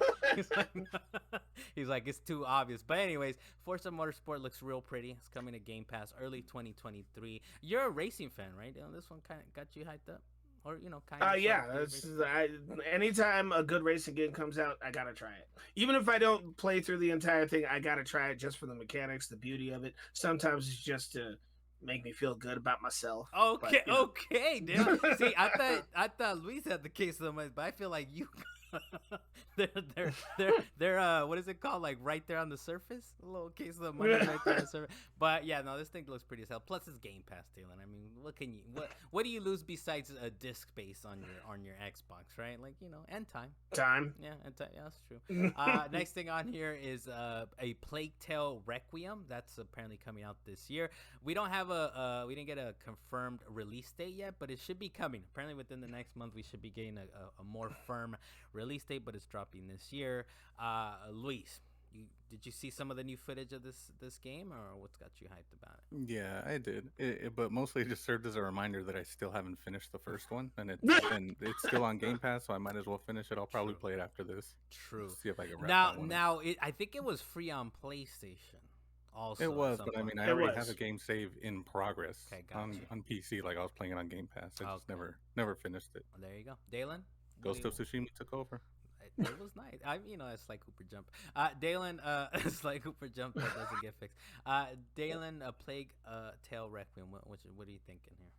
Speaker 1: He's like, it's too obvious. But anyways, Forza Motorsport looks real pretty. It's coming to Game Pass early 2023. You're a racing fan, right? This one kind of got you hyped up, or kind of.
Speaker 2: Yeah. Anytime a good racing game comes out, I gotta try it. Even if I don't play through the entire thing, I gotta try it just for the mechanics, the beauty of it. Sometimes it's just to make me feel good about myself.
Speaker 1: Okay, but, okay, dude. See, I thought Luis had the case of the money, but I feel like you. they're what is it called? Like right there on the surface, a little case of the money right there on the surface. But yeah, no, this thing looks pretty as hell. Plus, it's Game Pass, Dalan. I mean, what do you lose besides a disc space on your Xbox, right? Like, and time. Yeah, and time. Yeah, that's true. Next thing on here is a Plague Tale Requiem. That's apparently coming out this year. We don't have we didn't get a confirmed release date yet, but it should be coming. Apparently, within the next month, we should be getting a more firm release date, but it's dropping this year. Luis, did you see some of the new footage of this game, or what's got you hyped about it?
Speaker 3: Yeah, I did. But mostly it just served as a reminder that I still haven't finished the first one, and it's still on Game Pass, so I might as well finish it. I'll probably play it after this.
Speaker 1: True.
Speaker 3: See if I can wrap that one up.
Speaker 1: I think it was free on PlayStation. Also,
Speaker 3: it was, but I mean, I already have a game save in progress on PC. Like, I was playing it on Game Pass. I just never finished it.
Speaker 1: Well, there you go, Dalan.
Speaker 3: Ghost of Tsushima took over.
Speaker 1: It was nice. It's like Hooper Jump. Dalan, it's like Hooper Jump that doesn't get fixed. Dalan, Plague Tale Requiem. What are you thinking here?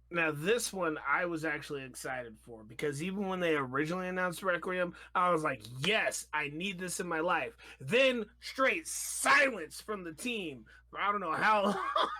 Speaker 2: Now, this one I was actually excited for, because even when they originally announced Requiem, I was like, yes, I need this in my life. Then straight silence from the team for I don't know how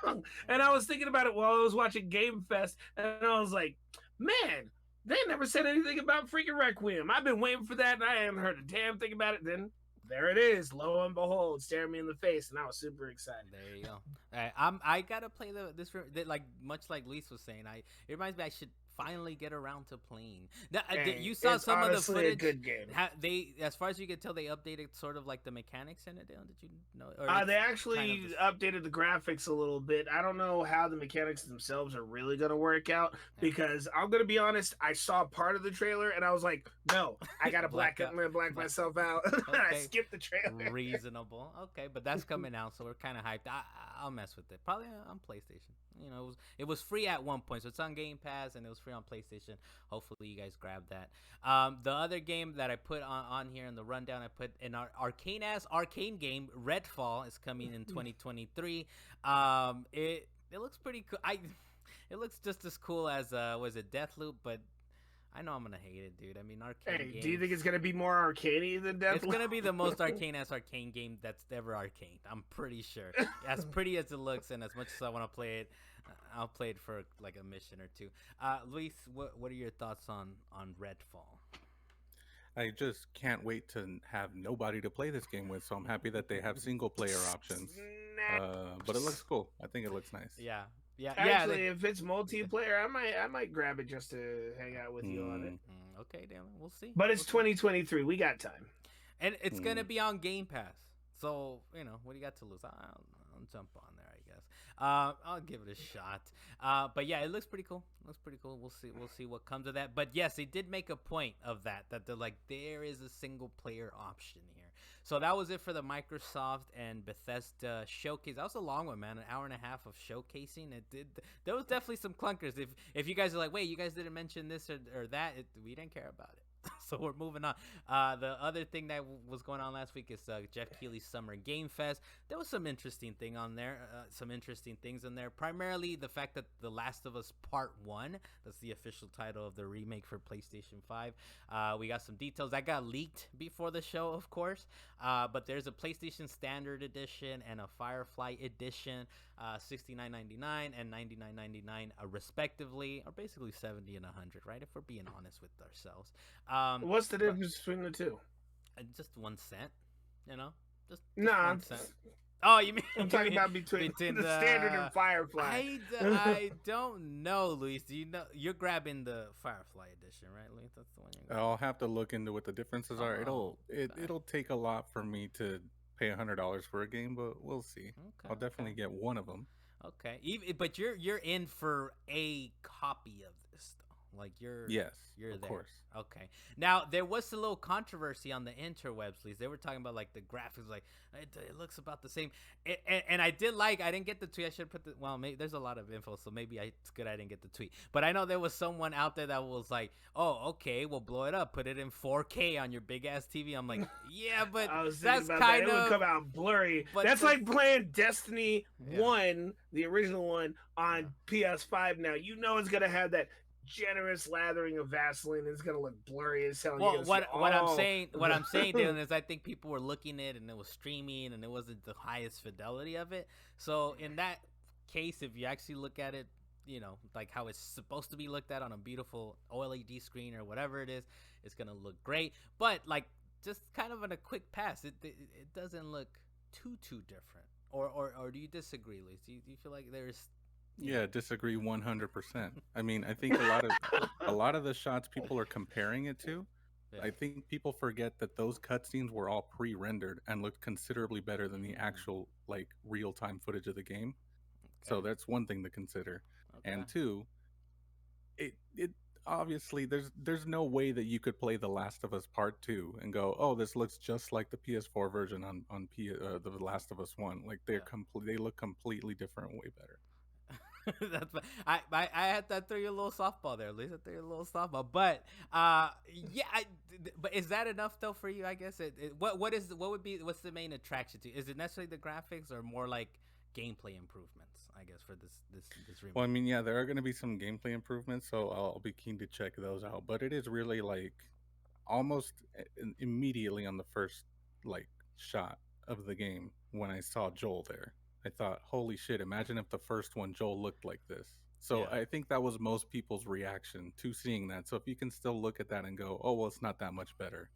Speaker 2: long. And I was thinking about it while I was watching Game Fest, and I was like, man, they never said anything about freaking Requiem. I've been waiting for that, and I haven't heard a damn thing about it. Then there it is, lo and behold, staring me in the face, and I was super excited.
Speaker 1: There you go. I gotta play this like much like Luis was saying. It reminds me I should finally get around to playing. Now, you saw some of the footage.
Speaker 2: A good game.
Speaker 1: They, as far as you can tell, they updated sort of like the mechanics in it. Did you know?
Speaker 2: They actually updated the graphics a little bit. I don't know how the mechanics themselves are really going to work out, because I'm going to be honest, I saw part of the trailer and I was like, no, I got to black myself out. Okay. I skipped the trailer.
Speaker 1: Reasonable. Okay, but that's coming out, so we're kind of hyped. I'll mess with it. Probably on PlayStation. It was free at one point, so it's on Game Pass and it was free on PlayStation. Hopefully you guys grab that. The other game that I put on here in the rundown, I put in our arcane game, Redfall, is coming in 2023. It looks pretty cool. It looks just as cool as was it Deathloop, but I know I'm gonna hate it, dude. I mean, arcane games.
Speaker 2: Do you think it's gonna be more arcane than Deathloop?
Speaker 1: It's gonna be the most arcane game that's ever arcane. I'm pretty sure. As pretty as it looks, and as much as I want to play it, I'll play it for like a mission or two. Luis, what are your thoughts on Redfall?
Speaker 3: I just can't wait to have nobody to play this game with, so I'm happy that they have single player options. But it looks cool. I think it looks nice.
Speaker 1: Yeah.
Speaker 2: Actually, if it's multiplayer, I might grab it just to hang out with you on it.
Speaker 1: Okay, damn, we'll see.
Speaker 2: But it's 2023. We got time,
Speaker 1: and it's gonna be on Game Pass. So what do you got to lose? I'll jump on there, I guess. I'll give it a shot. But yeah, it looks pretty cool. We'll see what comes of that. But yes, they did make a point of that they're like, there is a single player option here. So that was it for the Microsoft and Bethesda showcase. That was a long one, man. An hour and a half of showcasing. There was definitely some clunkers. If you guys are like, wait, you guys didn't mention this or that, we didn't care about it. So we're moving on. The other thing that was going on last week is Geoff Keighley's Summer Game Fest. There was some interesting things on there. Primarily the fact that The Last of Us Part 1, that's the official title of the remake for PlayStation 5. We got some details that got leaked before the show, of course. But there's a PlayStation Standard Edition and a Firefly Edition, $69.99 and $99.99 respectively, or basically $70 and $100, right? If we're being honest with ourselves.
Speaker 2: What's the difference between the two?
Speaker 1: Just 1 cent, just
Speaker 2: nah,
Speaker 1: 1 cent. Oh, you mean
Speaker 2: I'm talking about between the Standard and Firefly?
Speaker 1: I don't know, Luis. Do you know? You're grabbing the Firefly edition, right, Luis? That's the one you're grabbing.
Speaker 3: I'll have to look into what the differences are. It'll take a lot for me to pay $100 for a game, but we'll see. Okay, I'll definitely get one of them.
Speaker 1: Okay, but you're in for a copy of this, though. Like you're
Speaker 3: there.
Speaker 1: Of course. Okay. Now there was a little controversy on the interwebs, Lise. They were talking about like the graphics, like it looks about the same. And I didn't get the tweet. I should put maybe there's a lot of info, so maybe it's good I didn't get the tweet. But I know there was someone out there that was like, "Oh, okay, we'll blow it up, put it in 4K on your big ass TV." I'm like, "Yeah, but that's kind of
Speaker 2: it would come out blurry." That's like playing Destiny 1, the original one, on PS5. Now it's gonna have that generous lathering of Vaseline. It's gonna look blurry as hell.
Speaker 1: Well, what I'm saying, Dylan, is I think people were looking at it and it was streaming and it wasn't the highest fidelity of it. So in that case, if you actually look at it, like how it's supposed to be looked at on a beautiful OLED screen or whatever it is, it's gonna look great. But like just kind of on a quick pass, it doesn't look too different. Or do you disagree, Luis? Do you feel like there's
Speaker 3: disagree 100%. I mean, I think a lot of the shots people are comparing it to, I think people forget that those cutscenes were all pre-rendered and looked considerably better than the actual like real-time footage of the game. Okay. So that's one thing to consider. Okay. And two, it obviously there's no way that you could play The Last of Us Part 2 and go, "Oh, this looks just like the PS4 version on The Last of Us 1." Like they look completely different, way better.
Speaker 1: That's I had to throw you a little softball there, Lisa. Throw you a little softball, but but is that enough though for you? I guess what's the main attraction to? Is it necessarily the graphics or more like gameplay improvements? I guess for this remake.
Speaker 3: Well, I mean, there are going to be some gameplay improvements, so I'll be keen to check those out. But it is really like almost immediately on the first like shot of the game when I saw Joel there, I thought, holy shit, imagine if the first one Joel looked like this. So I think that was most people's reaction to seeing that. So if you can still look at that and go, oh, well, it's not that much better,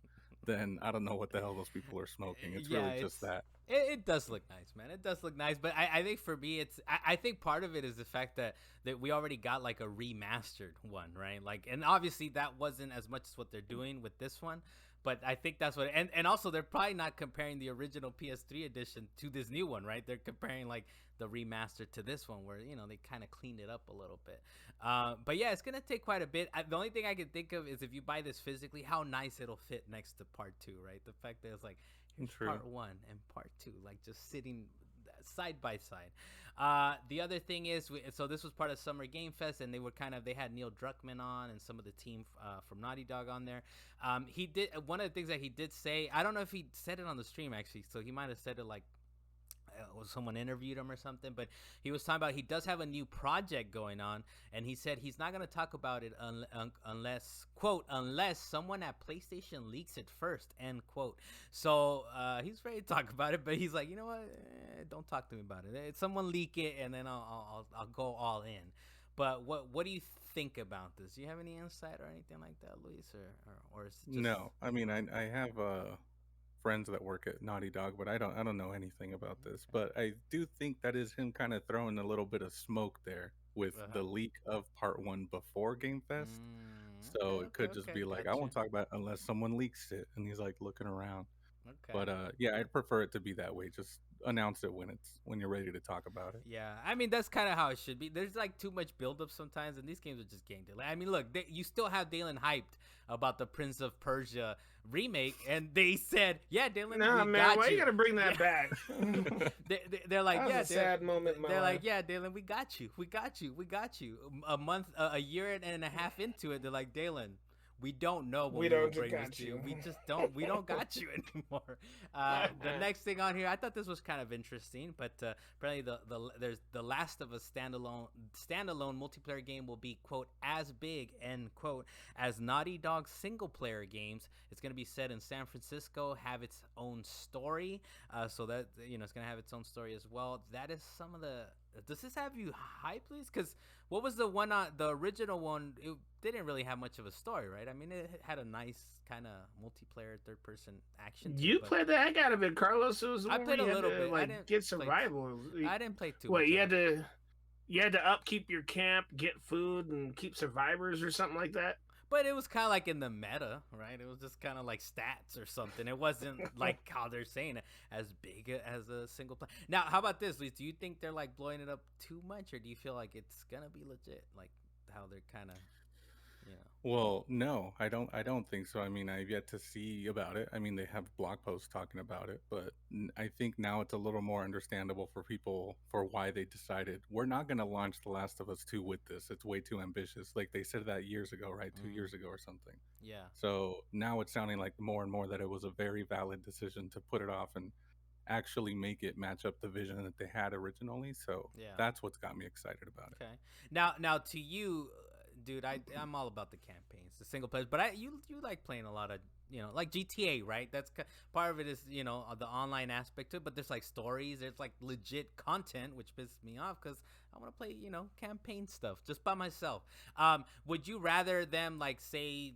Speaker 3: then I don't know what the hell those people are smoking. It's really just that.
Speaker 1: It does look nice, man. It does look nice. But I think for me, I think part of it is the fact that we already got like a remastered one, right? Like, and obviously that wasn't as much as what they're doing with this one. But I think that's what, and also they're probably not comparing the original PS3 edition to this new one, right? They're comparing like the remaster to this one, where they kind of cleaned it up a little bit. But yeah, it's gonna take quite a bit. The only thing I can think of is if you buy this physically, how nice it'll fit next to Part 2, right? The fact that it's like here's Part 1 and Part 2, like just sitting side by side. The other thing is, so this was part of Summer Game Fest, and they had Neil Druckmann on and some of the team from Naughty Dog on there. He did one of the things that he did say. I don't know if he said it on the stream actually, so he might have said it like someone interviewed him or something, but he was talking about he does have a new project going on, and he said he's not going to talk about it unless, quote, unless someone at PlayStation leaks it first, end quote. So he's ready to talk about it, but he's like, you know what, don't talk to me about it. Someone leak it and then I'll go all in. But what do you think about this? Do you have any insight or anything like that, Luis, or is it just...
Speaker 3: No, I mean I have friends that work at Naughty Dog, but I don't know anything about this. But I do think that is him kind of throwing a little bit of smoke there with the leak of Part 1 before Game Fest. So it could just be like, I won't talk about it unless someone leaks it, and he's like looking around. Okay. But I'd prefer it to be that way. Just announce it when you're ready to talk about it.
Speaker 1: Yeah, I mean that's kind of how it should be. There's like too much buildup sometimes, and these games are just game delay. I mean, look, you still have Dalan hyped about the Prince of Persia remake, and they said, "Yeah, Dalan,
Speaker 2: nah,
Speaker 1: we
Speaker 2: man,
Speaker 1: got
Speaker 2: why
Speaker 1: you.
Speaker 2: You gotta bring that back?"
Speaker 1: They're like,
Speaker 2: that was a sad moment. In my
Speaker 1: they're
Speaker 2: life.
Speaker 1: like, "Yeah, Dalan, we got you. A year and a half into it, they're like, Dalan, We don't know what we will bring this to you. We just don't. We don't got you anymore. The next thing on here, I thought this was kind of interesting, but apparently there's the Last of Us standalone multiplayer game will be quote as big end quote as Naughty Dog's single player games. It's going to be set in San Francisco, have its own story. So that it's going to have its own story as well. That is some of the. Does this have you hyped, please? Because what was the one the original one? It didn't really have much of a story, right? I mean, it had a nice kind of multiplayer third-person action.
Speaker 2: You played the heck out of it, Carlos. It was
Speaker 1: I played a little bit.
Speaker 2: Like, I didn't get survival.
Speaker 1: I didn't play too.
Speaker 2: What you had to upkeep your camp, get food, and keep survivors or something like that.
Speaker 1: But it was kind of like in the meta, right? It was just kind of like stats or something. It wasn't like how they're saying it, as big as a single player. Now, how about this, Luis? Do you think they're like blowing it up too much, or do you feel like it's gonna be legit, like how they're kind of,
Speaker 3: Well, no, I don't think so. I mean, I've yet to see about it. I mean, they have blog posts talking about it, but I think now it's a little more understandable for people for why they decided we're not going to launch The Last of Us 2 with this. It's way too ambitious. Like they said that years ago, right? 2 years ago or something.
Speaker 1: Yeah.
Speaker 3: So now it's sounding like more and more that it was a very valid decision to put it off and actually make it match up the vision that they had originally. So that's what's got me excited about it.
Speaker 1: Okay. Now to you, dude, I'm all about the campaigns, the single players, but you like playing a lot of, like GTA, right? That's part of it is, the online aspect to it, but there's like stories, there's like legit content, which pisses me off because I want to play, campaign stuff just by myself. Would you rather them like say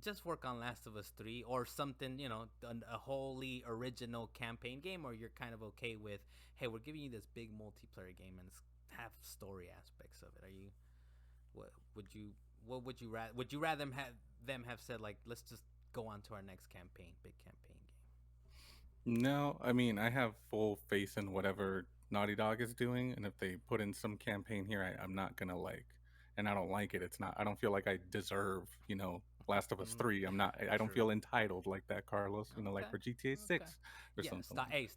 Speaker 1: just work on Last of Us 3 or something, a wholly original campaign game, or you're kind of okay with, hey, we're giving you this big multiplayer game and it's have story aspects of it? Are you would you rather them have said like, let's just go on to our next big campaign game?
Speaker 3: No, I mean, I have full faith in whatever Naughty Dog is doing, and if they put in some campaign here, I'm not gonna and I don't like it. It's not. I don't feel like I deserve, Last of Us 3. I don't feel entitled like that, Carlos. Like for GTA 6 or something.
Speaker 1: Stop. Hey,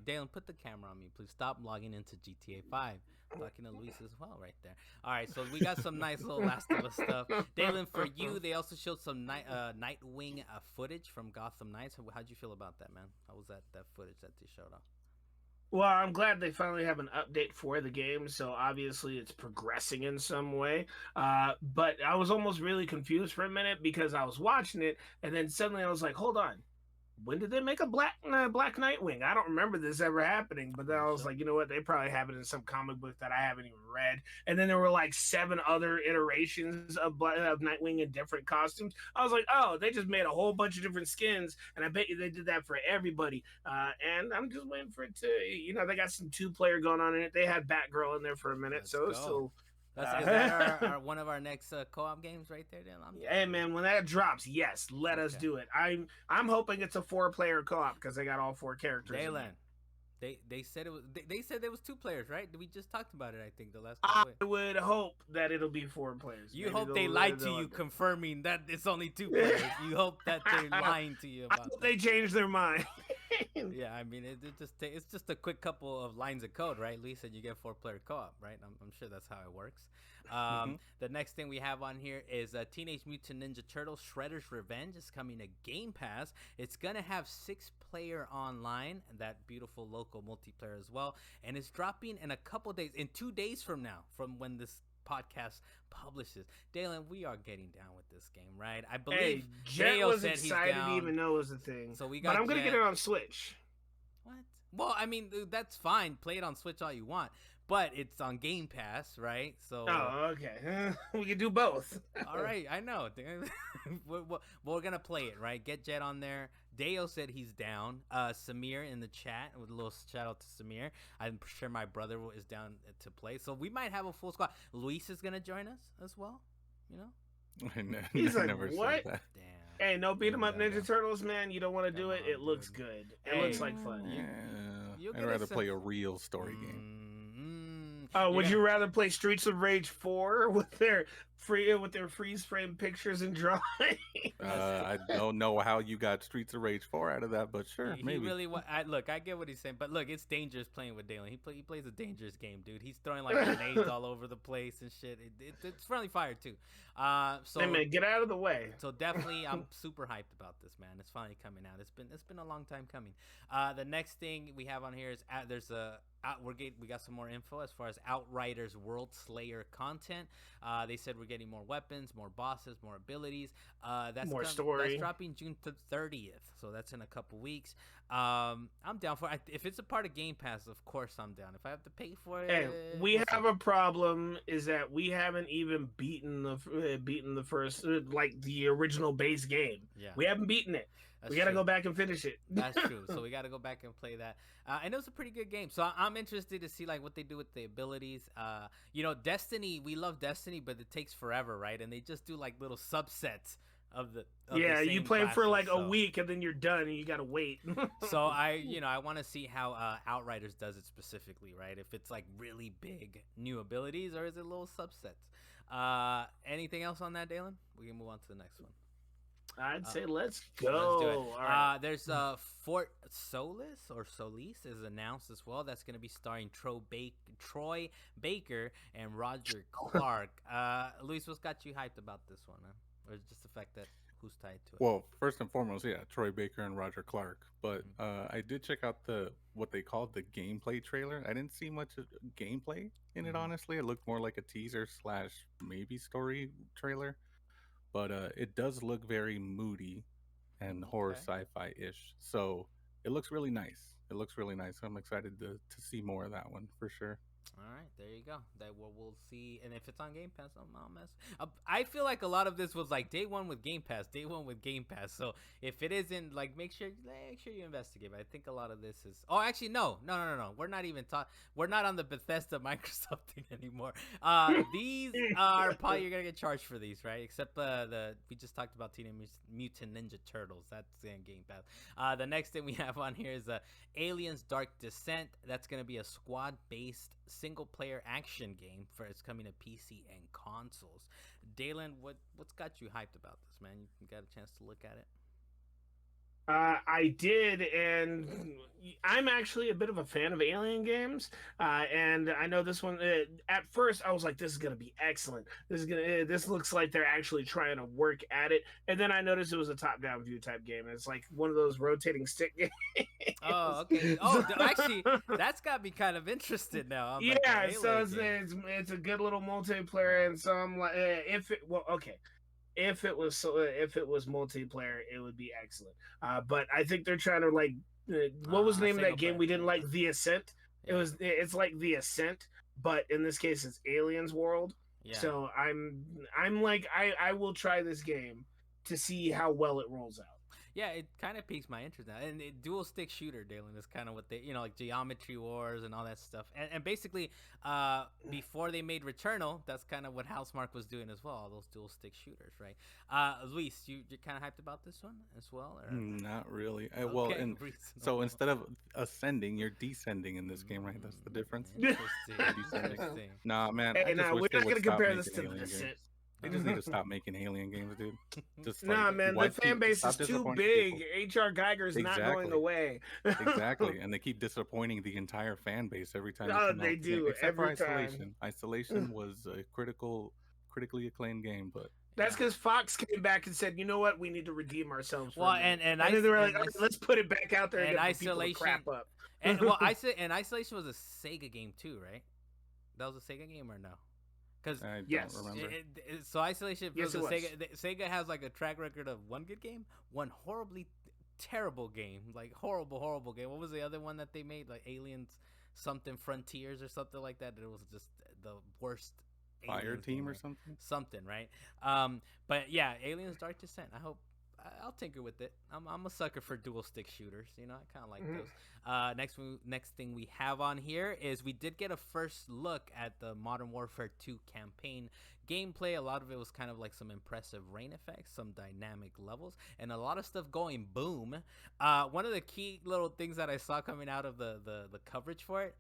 Speaker 1: Dalan, put the camera on me, please. Stop logging into GTA 5. Talking to Luis as well right there. All right, so we got some nice little Last of Us stuff. Dalan, for you, they also showed some Nightwing footage from Gotham Knights. How'd you feel about that, man? How was that footage that they showed off?
Speaker 2: Well, I'm glad they finally have an update for the game, so obviously it's progressing in some way. But I was almost really confused for a minute because I was watching it, and then suddenly I was like, hold on. When did they make a black Nightwing? I don't remember this ever happening. But then I was like, you know what? They probably have it in some comic book that I haven't even read. And then there were like 7 other iterations of Nightwing in different costumes. I was like, oh, they just made a whole bunch of different skins. And I bet you they did that for everybody. And I'm just waiting for it to, they got some 2-player going on in it. They had Batgirl in there for a minute. Let's so it's still...
Speaker 1: Is that one of our next co-op games right there, Dan?
Speaker 2: Hey man, when that drops, yes, let us do it. I'm hoping it's a 4-player co-op because they got all 4 characters.
Speaker 1: Dalan, they said it was. They said there was 2 players, right? We just talked about it. I think the last.
Speaker 2: I would hope that it'll be 4 players.
Speaker 1: You hope they lied to you, confirming that it's only 2 players. You hope that they're lying to you about.
Speaker 2: I hope they changed their mind.
Speaker 1: Yeah, I mean, it's just a quick couple of lines of code, right? Lisa, you get 4-player co-op, right? I'm sure that's how it works. The next thing we have on here is Teenage Mutant Ninja Turtles Shredder's Revenge is coming to Game Pass. It's gonna have 6-player online, and that beautiful local multiplayer as well, and it's dropping in a couple days, in 2 days from now, from when this podcast publishes. Dalan, we are getting down with this game, right? I believe
Speaker 2: Jet was excited to even know it was a thing.
Speaker 1: So we got.
Speaker 2: But I'm gonna get it on Switch.
Speaker 1: What? Well, I mean, that's fine. Play it on Switch all you want, but it's on Game Pass, right? So.
Speaker 2: Oh, okay. We can do both.
Speaker 1: All right, I know. We're gonna play it, right? Get Jet on there. Deo said he's down. Samir in the chat, with a little shout out to Samir. I'm sure my brother is down to play, so we might have a full squad. Luis is gonna join us as well.
Speaker 2: He's like,
Speaker 3: never
Speaker 2: what?
Speaker 3: Said that.
Speaker 1: Damn.
Speaker 2: Hey, no beat 'em up Ninja Turtles, man. You don't want to do it. It looks good. It looks like fun.
Speaker 3: I'd rather play a real story game.
Speaker 2: Oh, would you rather play Streets of Rage 4 with their with their freeze frame pictures and drawing.
Speaker 3: I don't know how you got Streets of Rage 4 out of that, but sure, maybe.
Speaker 1: He really look, I get what he's saying, but look, it's dangerous playing with Dalan. He plays a dangerous game, dude. He's throwing like grenades all over the place and shit. It's friendly fire too. So
Speaker 2: hey man, get out of the way.
Speaker 1: So definitely, I'm super hyped about this, man. It's finally coming out. It's been a long time coming. The next thing we have on here is we got some more info as far as Outriders Worldslayer content. They said we're getting more weapons, more bosses, more abilities. That's
Speaker 2: more story.
Speaker 1: That's dropping June 30th, so that's in a couple weeks. I'm down for it. If it's a part of Game Pass, of course I'm down. If I have to pay for it,
Speaker 2: hey, we have a problem. Is that we haven't even beaten the first like the original base game. Yeah, we haven't beaten it. We got to go back and finish it.
Speaker 1: That's true. So we got to go back and play that. And it was a pretty good game. So I'm interested to see like what they do with the abilities. Destiny, we love Destiny, but it takes forever, right? And they just do like little subsets of the
Speaker 2: you play classes, for like a week and then you're done and you got to wait.
Speaker 1: So I want to see how Outriders does it specifically, right? If it's like really big new abilities or is it little subsets? Anything else on that, Dalan? We can move on to the next one.
Speaker 2: I'd say let's go.
Speaker 1: Let's do it.
Speaker 2: All right.
Speaker 1: There's Fort Solis is announced as well. That's going to be starring Troy Baker and Roger Clark. Luis, what's got you hyped about this one? Or is it just the fact that who's tied to it?
Speaker 3: Well, first and foremost, yeah, Troy Baker and Roger Clark. But I did check out what they called the gameplay trailer. I didn't see much gameplay in it, honestly. It looked more like a teaser / maybe story trailer. But it does look very moody and horror sci-fi-ish. So it looks really nice. I'm excited to see more of that one for sure.
Speaker 1: All right, there you go. That we'll see, and if it's on Game Pass, I'll mess. I feel like a lot of this was like day one with Game Pass. So if it isn't, like, make sure you investigate. But I think a lot of this is. Oh, actually, no. We're not even We're not on the Bethesda Microsoft thing anymore. These are probably you're gonna get charged for these, right? Except we just talked about Teenage Mutant Ninja Turtles. That's in Game Pass. The next thing we have on here is Aliens: Dark Descent. That's gonna be a squad-based single-player action game it's coming to PC and consoles. Dalan, what's got you hyped about this, man? You got a chance to look at it?
Speaker 2: I did, and I'm actually a bit of a fan of Alien games. And I know this one. At first, I was like, "This is gonna be excellent. This looks like they're actually trying to work at it." And then I noticed it was a top-down view type game. It's like one of those rotating stick games.
Speaker 1: Oh, okay. Oh, actually, that's got me kind of interested now.
Speaker 2: Yeah, so it's a good little multiplayer, and so I'm like, if it was multiplayer, it would be excellent. But I think they're trying to like, what was the name of that game we didn't like? The Ascent. Yeah. It's like The Ascent, but in this case, it's Aliens World. Yeah. So I'm like, I will try this game to see how well it rolls out.
Speaker 1: Yeah, it kind of piques my interest now. And dual stick shooter, Dalan, is kind of what they, like Geometry Wars and all that stuff. And basically, before they made Returnal, that's kind of what Housemarque was doing as well, all those dual stick shooters, right? Luis, you're kind of hyped about this one as well? Or?
Speaker 3: Not really. So instead of ascending, you're descending in this game, right? That's the difference.
Speaker 1: Interesting.
Speaker 3: Nah, man.
Speaker 2: Hey, we're not going to compare this to The Ascent.
Speaker 3: They just need to stop making alien games, dude.
Speaker 2: Man, the fan base is too big. H.R. Geiger's not going away.
Speaker 3: Exactly, and they keep disappointing the entire fan base every time.
Speaker 2: Oh, they do.
Speaker 3: Except for Isolation. Isolation was a critically acclaimed game, but
Speaker 2: that's because Fox came back and said, "You know what? We need to redeem ourselves."
Speaker 1: Well, and
Speaker 2: then they were like, "Let's put it back out there and get
Speaker 1: Isolation
Speaker 2: people to crap up."
Speaker 1: And Isolation was a Sega game too, right? That was a Sega game or no? Because
Speaker 3: I don't remember.
Speaker 1: So Isolation, Sega has like a track record of one good game, one horribly terrible game, like horrible game. What was the other one that they made, like Aliens something Frontiers or something like that? It was just the worst.
Speaker 3: Fire Team or
Speaker 1: something, right? But yeah, Aliens Dark Descent. I'll tinker with it. I'm a sucker for dual stick shooters. I kind of like those. Next thing we have on here is we did get a first look at the Modern Warfare 2 campaign gameplay. A lot of it was kind of like some impressive rain effects, some dynamic levels, and a lot of stuff going boom. One of the key little things that I saw coming out of the coverage for it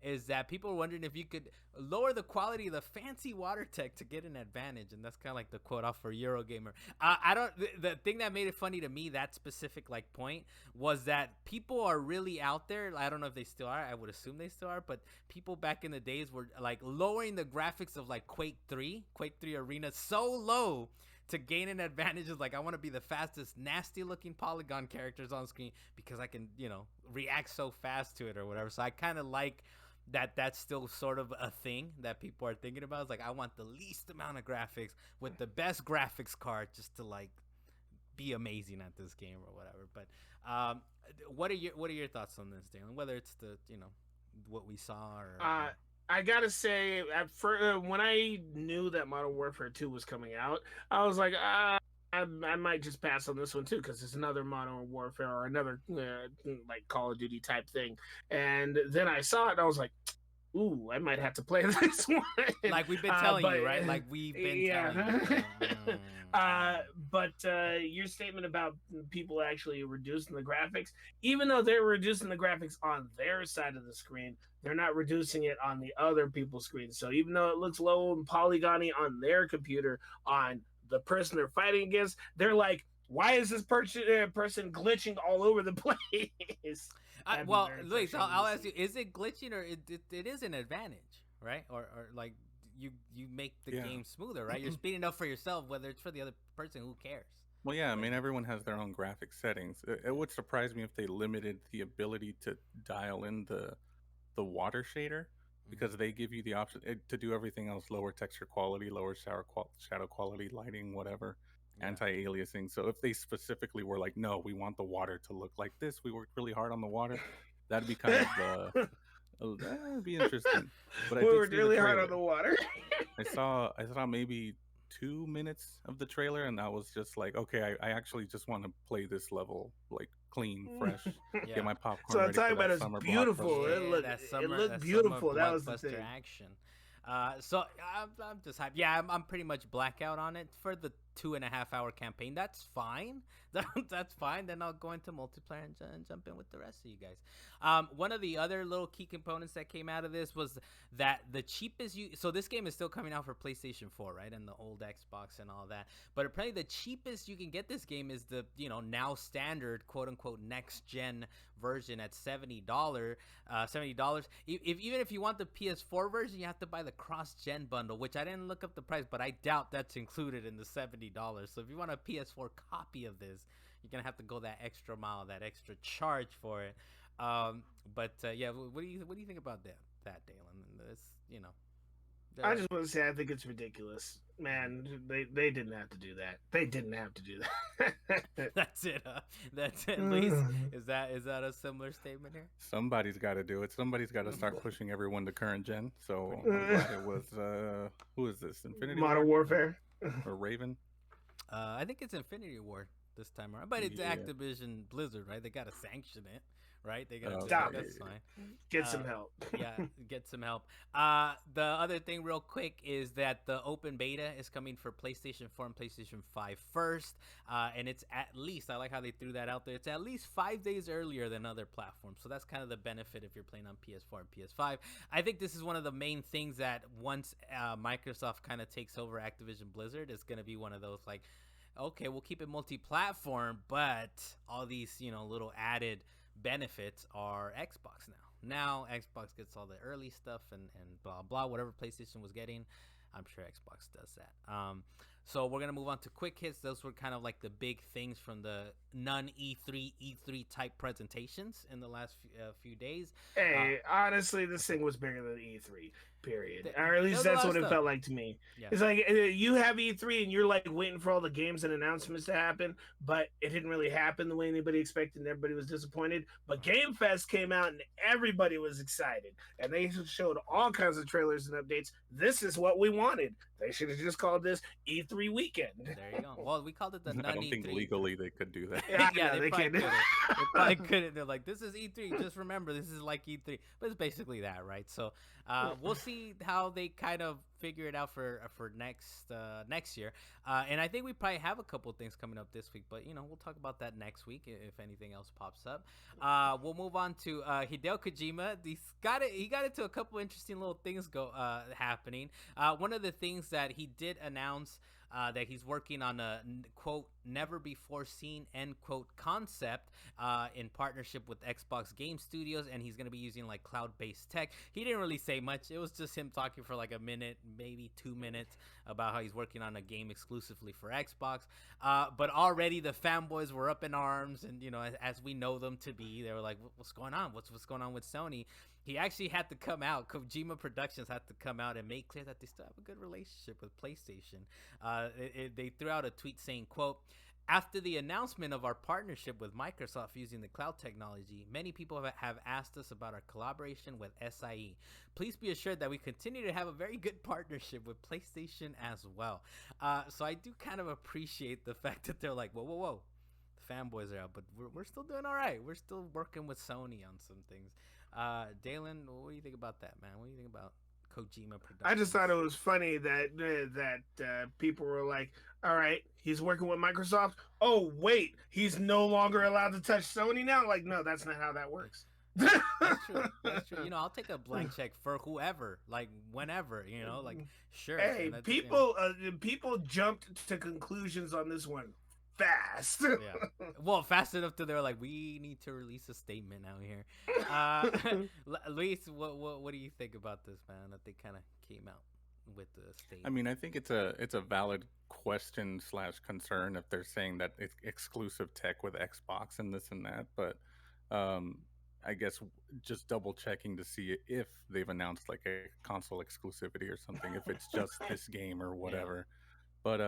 Speaker 1: is that people are wondering if you could lower the quality of the fancy water tech to get an advantage, and that's kind of like the quote off for Eurogamer. The thing that made it funny to me, that specific like point, was that people are really out there. I don't know if they still are. I would assume they still are, but people back in the days were like lowering the graphics of like Quake 3 Arena so low to gain an advantage. Is like, I want to be the fastest, nasty looking polygon characters on screen because I can, react so fast to it or whatever. So I kind of like that that's still sort of a thing that people are thinking about. It's like, I want the least amount of graphics with the best graphics card just to like be amazing at this game or whatever. But what are your thoughts on this, Dalan? Whether it's the what we saw or
Speaker 2: I gotta say, when I knew that Modern Warfare 2 was coming out, I was like, I might just pass on this one too, because it's another Modern Warfare or another like Call of Duty type thing. And then I saw it, and I was like, ooh, I might have to play this one.
Speaker 1: Like we've been telling you, right? Like we've been telling you.
Speaker 2: But your statement about people actually reducing the graphics, even though they're reducing the graphics on their side of the screen, they're not reducing it on the other people's screens. So even though it looks low and polygony on their computer, on the person they're fighting against, they're like, why is this person glitching all over the place?
Speaker 1: Well, Luis, I'll ask you, is it glitching or it is an advantage, right? Or like you make the game smoother, right? You're speeding up for yourself, whether it's for the other person, who cares?
Speaker 3: Well, yeah, I mean, everyone has their own graphic settings. It would surprise me if they limited the ability to dial in the water shader, because they give you the option to do everything else: lower texture quality, lower shadow quality, lighting, whatever, anti-aliasing. So if they specifically were like, no, we want the water to look like this, we worked really hard on the water, that'd be kind of that'd be interesting. But
Speaker 2: we worked really hard on the water.
Speaker 3: I saw maybe 2 minutes of the trailer, and I was just like, okay, I actually just want to play this level like clean, fresh, get my popcorn.
Speaker 2: So I'm talking about it's beautiful. It looked beautiful. That was the thing.
Speaker 1: Action. So I'm just hyped. Yeah, I'm pretty much blackout on it for the 2.5 hour campaign. That's fine. That's fine. Then I'll go into multiplayer and jump in with the rest of you guys. One of the other little key components that came out of this was that the cheapest so this game is still coming out for PlayStation 4, right? And the old Xbox and all that. But apparently the cheapest you can get this game is the, now standard quote unquote next gen version at $70. Even if you want the PS4 version, you have to buy the cross-gen bundle, which I didn't look up the price, but I doubt that's included in the $70. So if you want a PS4 copy of this, you're gonna have to go that extra mile, that extra charge for it. What do you think about that, Dalan? This,
Speaker 2: I just want to say I think it's ridiculous, man. They didn't have to do that. They didn't have to do that.
Speaker 1: That's it. That's it. Luis, is that a similar statement here?
Speaker 3: Somebody's got to do it. Somebody's got to start pushing everyone to current gen. So I'm glad it was. Who is this? Infinity
Speaker 2: Modern Warfare
Speaker 3: or Raven?
Speaker 1: I think it's Infinity Ward this time around, but it's Activision Blizzard, right? They got to sanction it, right? They got to
Speaker 2: stop it.
Speaker 1: That's fine.
Speaker 2: Get some help.
Speaker 1: Get some help. The other thing real quick is that the open beta is coming for PlayStation 4 and PlayStation 5 first, and it's at least, I like how they threw that out there, it's at least 5 days earlier than other platforms. So that's kind of the benefit if you're playing on PS4 and PS5. I think this is one of the main things that once Microsoft kind of takes over Activision Blizzard, is going to be one of those like, okay, we'll keep it multi-platform, but all these, little added benefits are Xbox now. Now Xbox gets all the early stuff and blah, blah, whatever PlayStation was getting. I'm sure Xbox does that. So we're going to move on to quick hits. Those were kind of like the big things from the non-E3 type presentations in the last few days.
Speaker 2: Hey, honestly, this thing was bigger than E3, period. Or at least that's what it felt like to me. Yeah. It's like you have E3 and you're like waiting for all the games and announcements to happen, but it didn't really happen the way anybody expected and everybody was disappointed. But Game Fest came out and everybody was excited. And they showed all kinds of trailers and updates. This is what we wanted. They should have just called this E3 weekend.
Speaker 1: There you go. Well, we called it the non-E3.
Speaker 3: I don't think legally they could do that.
Speaker 2: Yeah, they
Speaker 1: couldn't. They probably couldn't. They're like, this is E3. Just remember, this is like E3. But it's basically that, right? So we'll see how they kind of figure it out for next year. And I think we probably have a couple of things coming up this week, but we'll talk about that next week if anything else pops up. We'll move on to Hideo Kojima. He got into a couple interesting little things happening. One of the things that he did announce that he's working on a quote never before seen end quote concept in partnership with Xbox Game Studios, and he's going to be using like cloud-based tech. He didn't really say much. It was just him talking for like a minute, maybe 2 minutes, about how he's working on a game exclusively for Xbox. But already the fanboys were up in arms, and as we know them to be, they were like, what's going on? What's going on with Sony? He actually had to come out. Kojima Productions had to come out and make clear that they still have a good relationship with PlayStation. They threw out a tweet saying, quote, "After the announcement of our partnership with Microsoft using the cloud technology, many people have asked us about our collaboration with SIE. Please be assured that we continue to have a very good partnership with PlayStation as well." So I do kind of appreciate the fact that they're like, whoa. The fanboys are out, but we're still doing all right. We're still working with Sony on some things. Dalan, what do you think about that, man? What do you think about Kojima Productions?
Speaker 2: I just thought it was funny that people were like, all right, he's working with Microsoft. Oh, wait, he's no longer allowed to touch Sony now? Like, no, that's not how that works.
Speaker 1: That's true. I'll take a blank check for whoever, like whenever, like sure.
Speaker 2: Hey, people jumped to conclusions on this one fast.
Speaker 1: Yeah. Well, fast enough to they're like, we need to release a statement out here. Luis, what do you think about this, man? That they kind of came out with the statement.
Speaker 3: I mean, I think it's a valid question / concern if they're saying that it's exclusive tech with Xbox and this and that, but I guess just double checking to see if they've announced like a console exclusivity or something, if it's just this game or whatever. Yeah. But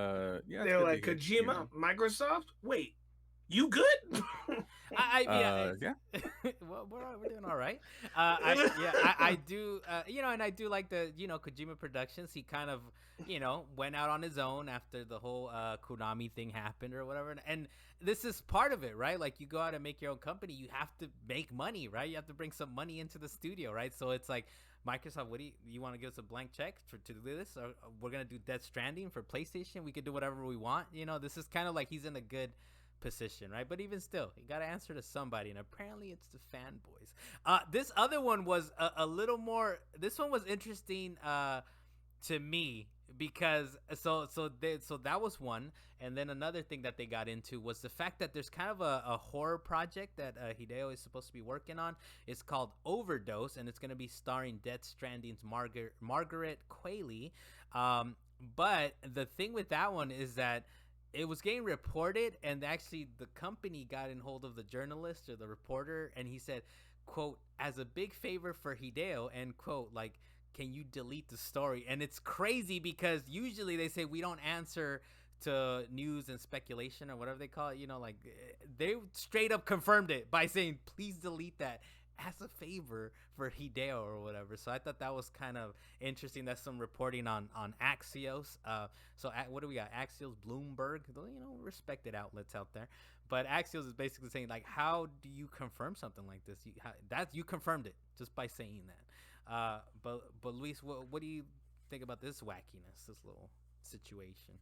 Speaker 3: yeah,
Speaker 2: they're like, Kojima, Microsoft. Wait, you good?
Speaker 1: Yeah. Well, we're doing all right. I do. And I do like the Kojima Productions. He kind of went out on his own after the whole Konami thing happened or whatever. And this is part of it, right? Like you go out and make your own company, you have to make money, right? You have to bring some money into the studio, right? So it's like, Microsoft, what do you want to give us a blank check to do this? Or we're going to do Death Stranding for PlayStation. We could do whatever we want. This is kind of like he's in a good position, right? But even still, you got to answer to somebody. And apparently it's the fanboys. This other one was a little more, this one was interesting to me because so that was one. And then another thing that they got into was the fact that there's kind of a horror project that Hideo is supposed to be working on. It's called Overdose, and it's going to be starring Death Stranding's Margaret Qualley. But the thing with that one is that it was getting reported, and actually the company got in hold of the journalist or the reporter, and he said, quote, "As a big favor for Hideo," end quote, like, can you delete the story? And it's crazy because usually they say we don't answer to news and speculation or whatever they call it, like they straight up confirmed it by saying, please delete that as a favor for Hideo or whatever. So I thought that was kind of interesting. That's some reporting on Axios. So what do we got? Axios, Bloomberg, respected outlets out there. But Axios is basically saying, like, how do you confirm something like this? You confirmed it just by saying that. But Luis, what do you think about this wackiness, this little situation?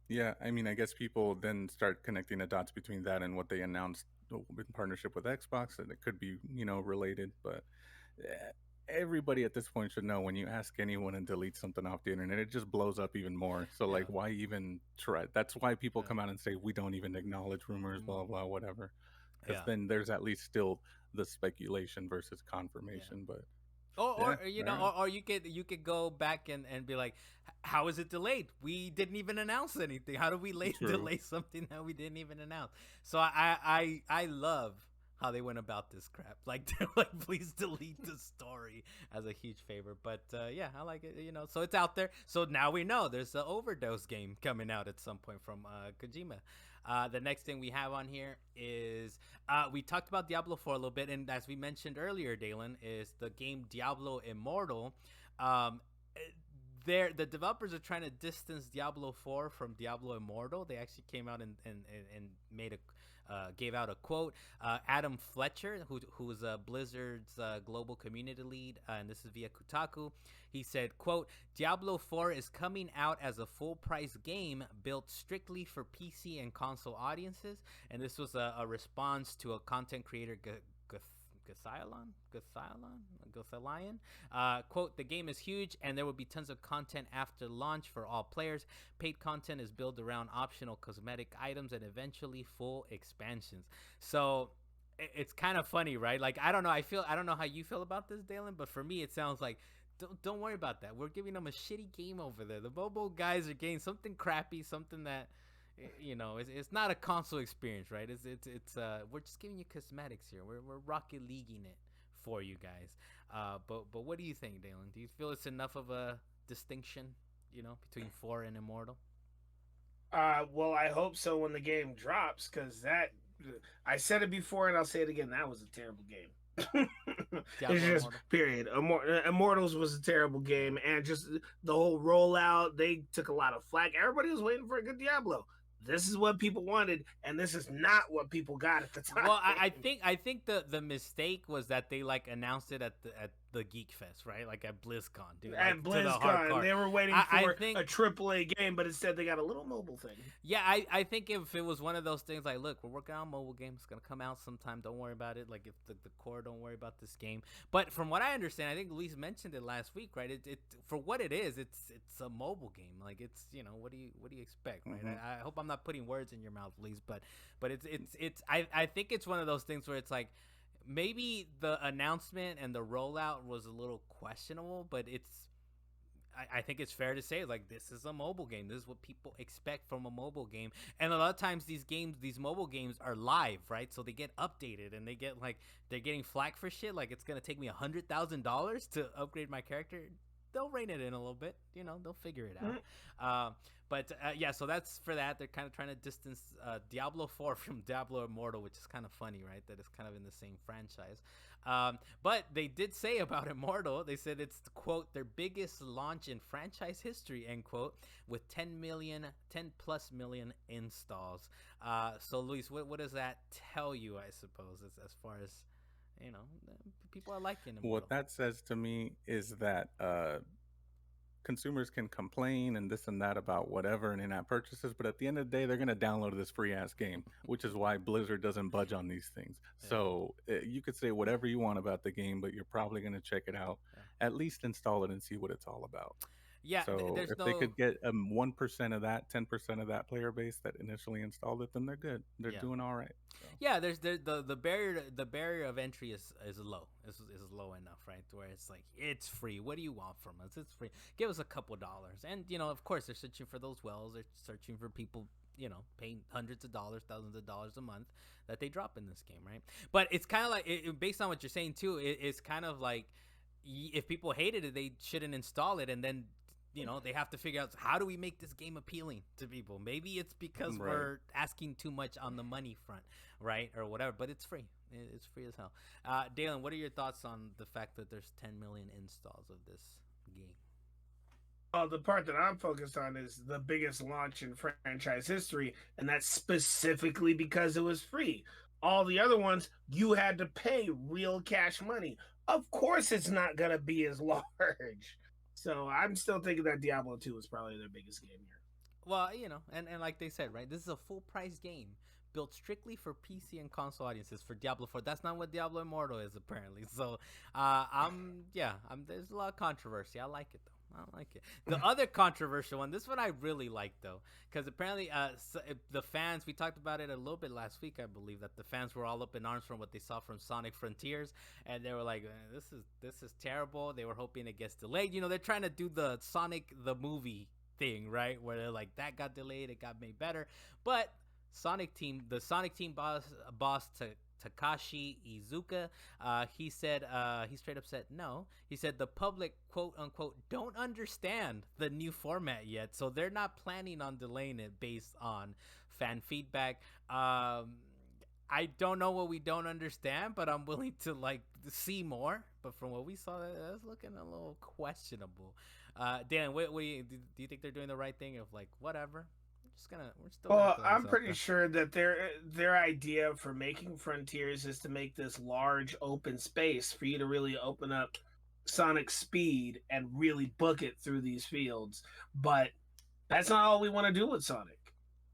Speaker 3: Yeah, I mean, I guess people then start connecting the dots between that and what they announced in partnership with Xbox, and it could be, related. But everybody at this point should know when you ask anyone and delete something off the internet, it just blows up even more. So, like, why even try? That's why people come out and say, we don't even acknowledge rumors, blah, blah, whatever. Because then there's at least still the speculation versus confirmation. But
Speaker 1: or you could go back and be like, how is it delayed? We didn't even announce anything. How do we delay something that we didn't even announce? So I love how they went about this crap. Like, they're like, please delete the story as a huge favor. But I like it. So it's out there. So now we know there's an Overdose game coming out at some point from Kojima. The next thing we have on here is we talked about Diablo 4 a little bit, and as we mentioned earlier, Dalan, is the game Diablo Immortal. The developers are trying to distance Diablo 4 from Diablo Immortal. They actually came out and made gave out a quote. Adam Fletcher, who is Blizzard's global community lead, and this is via Kotaku. He said, quote, Diablo 4 is coming out as a full-price game built strictly for PC and console audiences, and this was a response to a content creator, Gothalion. Quote, the game is huge and there will be tons of content after launch for all players. Paid content is built around optional cosmetic items and eventually full expansions. So it's kind of funny, right? Like, I don't know how you feel about this, Dalan, but for me it sounds like don't worry about that. We're giving them a shitty game over there. The mobile guys are getting something crappy, something that it's not a console experience, right? It's we're just giving you cosmetics here. We're Rocket Leaguing it for you guys. But what do you think, Dalan? Do you feel it's enough of a distinction, between 4 and Immortal?
Speaker 2: Well, I hope so when the game drops, because I said it before and I'll say it again. That was a terrible game. It's just period. Immortals was a terrible game, and just the whole rollout, they took a lot of flack. Everybody was waiting for a good Diablo. This is what people wanted, and this is not what people got at the time.
Speaker 1: Well, I think the mistake was that they announced it at the Geek Fest, right? Like at BlizzCon, dude.
Speaker 2: At BlizzCon, they were waiting for a AAA game, but instead they got a little mobile thing.
Speaker 1: Yeah, I think if it was one of those things like, look, we're working on a mobile game, it's gonna come out sometime. Don't worry about it. Like, if the core, don't worry about this game. But from what I understand, I think Luis mentioned it last week, right? It for what it is, it's a mobile game. Like, it's what do you expect, right? Mm-hmm. I hope I'm not putting words in your mouth, Luis, but it's I think it's one of those things where it's like, maybe the announcement and the rollout was a little questionable, but I think it's fair to say, like, this is a mobile game. This is what people expect from a mobile game. And a lot of times these mobile games are live, right? So they get updated and they're getting flack for shit. Like, it's going to take me $100,000 to upgrade my character. They'll rein it in a little bit, they'll figure it out. Yeah, so that's for that. They're kind of trying to distance Diablo 4 from Diablo Immortal, which is kind of funny, right? That it's kind of in the same franchise. But they did say about Immortal, they said it's, quote, their biggest launch in franchise history, end quote, with 10 plus million installs. So, Luis, what does that tell you, I suppose, as far as, people are liking Immortal?
Speaker 3: What that says to me is that consumers can complain and this and that about whatever and in-app purchases, but at the end of the day, they're going to download this free-ass game, which is why Blizzard doesn't budge on these things. Yeah. So you could say whatever you want about the game, but you're probably going to check it out. Yeah. At least install it and see what it's all about.
Speaker 1: Yeah,
Speaker 3: so if they could get 1% of that, 10% of that player base that initially installed it, then they're good. They're doing all right. So.
Speaker 1: Yeah, there's the barrier of entry is low. Is low enough, right? To where it's like, it's free. What do you want from us? It's free. Give us a couple dollars. And of course, they're searching for those whales. They're searching for people, paying hundreds of dollars, thousands of dollars a month that they drop in this game, right? But it's kind of like, based on what you're saying too, it's kind of like, if people hated it, they shouldn't install it, and then they have to figure out, how do we make this game appealing to people? Maybe it's because we're asking too much on the money front, right? Or whatever, but it's free. It's free as hell. Dalan, what are your thoughts on the fact that there's 10 million installs of this game?
Speaker 2: The part that I'm focused on is the biggest launch in franchise history, and that's specifically because it was free. All the other ones, you had to pay real cash money. Of course it's not going to be as large. So I'm still thinking that Diablo 2 is probably their biggest game here.
Speaker 1: Well, and like they said, right, this is a full price game built strictly for PC and console audiences for Diablo 4. That's not what Diablo Immortal is, apparently. So there's a lot of controversy. I like it, though. I like it. The other controversial one, this one I really like, though, because apparently the fans, we talked about it a little bit last week, I believe, that the fans were all up in arms from what they saw from Sonic Frontiers, and they were like, this is terrible. They were hoping it gets delayed. They're trying to do the Sonic the movie thing, right, where they're like, that got delayed, it got made better. But the Sonic team boss Takashi Iizuka, he said, he straight up said no. He said the public, quote unquote, don't understand the new format yet, so they're not planning on delaying it based on fan feedback. I don't know what we don't understand, but I'm willing to see more. But from what we saw, that's looking a little questionable. Dan, do you think they're doing the right thing of whatever? we're still.
Speaker 2: Well, I'm pretty sure that their idea for making Frontiers is to make this large open space for you to really open up Sonic speed and really book it through these fields. But that's not all we want to do with Sonic.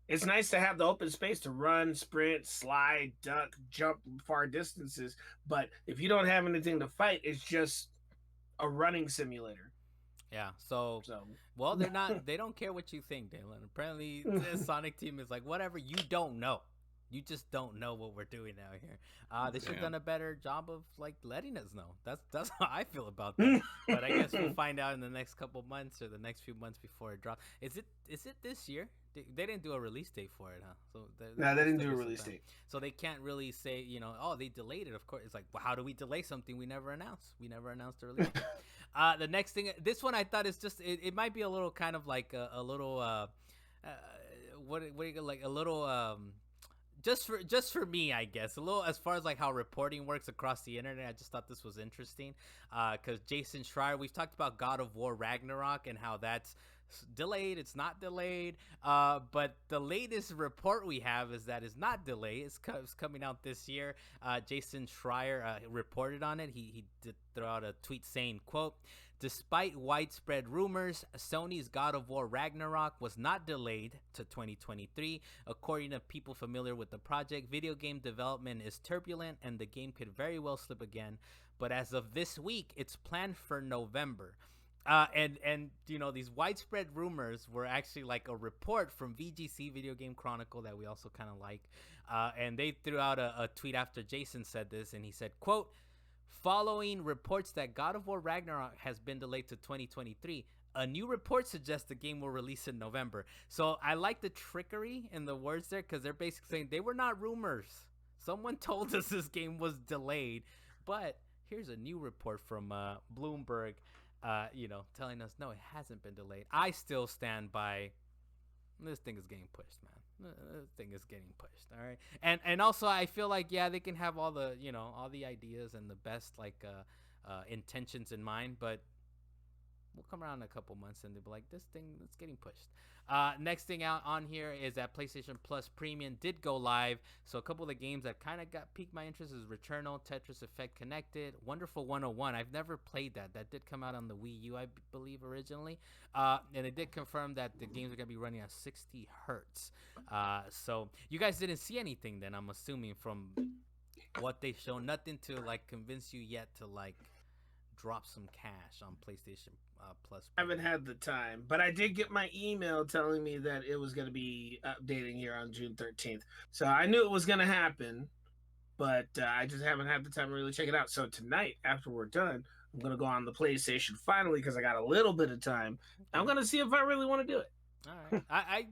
Speaker 2: It's nice to have the open space to run, sprint, slide, duck, jump far distances. But if you don't have anything to fight, it's just a running simulator.
Speaker 1: Yeah. So well, they're not. They don't care what you think, Dalan. Apparently, the Sonic team is like, whatever. You don't know. You just don't know what we're doing out here. They should have done a better job of like letting us know. That's how I feel about that. But I guess we'll find out in the next couple months or the next few months before it drops. Is it this year? They didn't do a release date for it, huh? So
Speaker 2: no, they didn't do a release date.
Speaker 1: So they can't really say, oh, they delayed it. Of course, it's like, well, how do we delay something we never announced? We never announced a release date. The next thing, this one I thought is just it might be a little kind of like a little what do you like a little just for me, I guess, a little as far as like how reporting works across the internet. I just thought this was interesting because Jason Schreier, we've talked about God of War Ragnarok and how that's delayed, it's not delayed, but the latest report we have is that it's not delayed. It's coming out this year. Jason Schreier reported on it. He did throw out a tweet saying, quote, despite widespread rumors, Sony's God of War Ragnarok was not delayed to 2023. According to people familiar with the project, video game development is turbulent and the game could very well slip again, but as of this week, it's planned for November. And these widespread rumors were actually like a report from VGC Video Game Chronicle that we also kind of like. And they threw out a tweet after Jason said this, and he said, quote, following reports that God of War Ragnarok has been delayed to 2023, a new report suggests the game will release in November. So I like the trickery in the words there because they're basically saying they were not rumors. Someone told us this game was delayed, but here's a new report from Bloomberg. Telling us, no, it hasn't been delayed. I still stand by this thing is getting pushed, man. This thing is getting pushed, all right? And also, I feel like, yeah, they can have all the, all the ideas and the best, intentions in mind, but we'll come around in a couple months and they'll be like, this thing is getting pushed. Next thing out on here is that PlayStation Plus Premium did go live. So a couple of the games that kind of piqued my interest is Returnal, Tetris Effect Connected, Wonderful 101. I've never played that. That did come out on the Wii U, I believe, originally. And it did confirm that the games are going to be running at 60 hertz. So you guys didn't see anything then, I'm assuming, from what they've shown. Nothing to, convince you yet to, drop some cash on PlayStation Plus.
Speaker 2: I haven't had the time, but I did get my email telling me that it was going to be updating here on June 13th. So I knew it was going to happen, but I just haven't had the time to really check it out. So tonight, after we're done, I'm going to go on the PlayStation finally because I got a little bit of time. I'm going to see if I really want to do it.
Speaker 1: All right.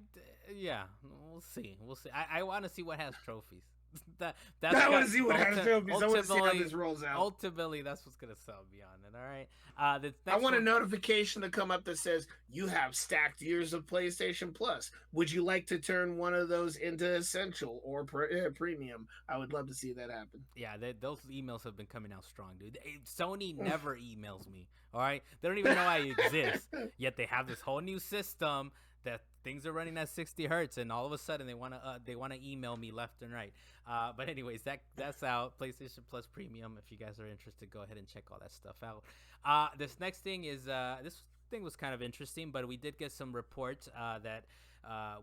Speaker 1: Yeah, we'll see. I want to see what has trophies.
Speaker 2: I want to see what has trophies. I want to see how this rolls out.
Speaker 1: Ultimately, that's what's gonna sell me on it. All right.
Speaker 2: I want a notification to come up that says you have stacked years of PlayStation Plus. Would you like to turn one of those into Essential or Premium? I would love to see that happen.
Speaker 1: Yeah, those emails have been coming out strong, dude. Sony never emails me. All right, they don't even know I exist. Yet they have this whole new system that things are running at 60 hertz, and all of a sudden they want to email me left and right. But anyways, that's out. PlayStation Plus Premium. If you guys are interested, go ahead and check all that stuff out. This next thing is this thing was kind of interesting, but we did get some reports that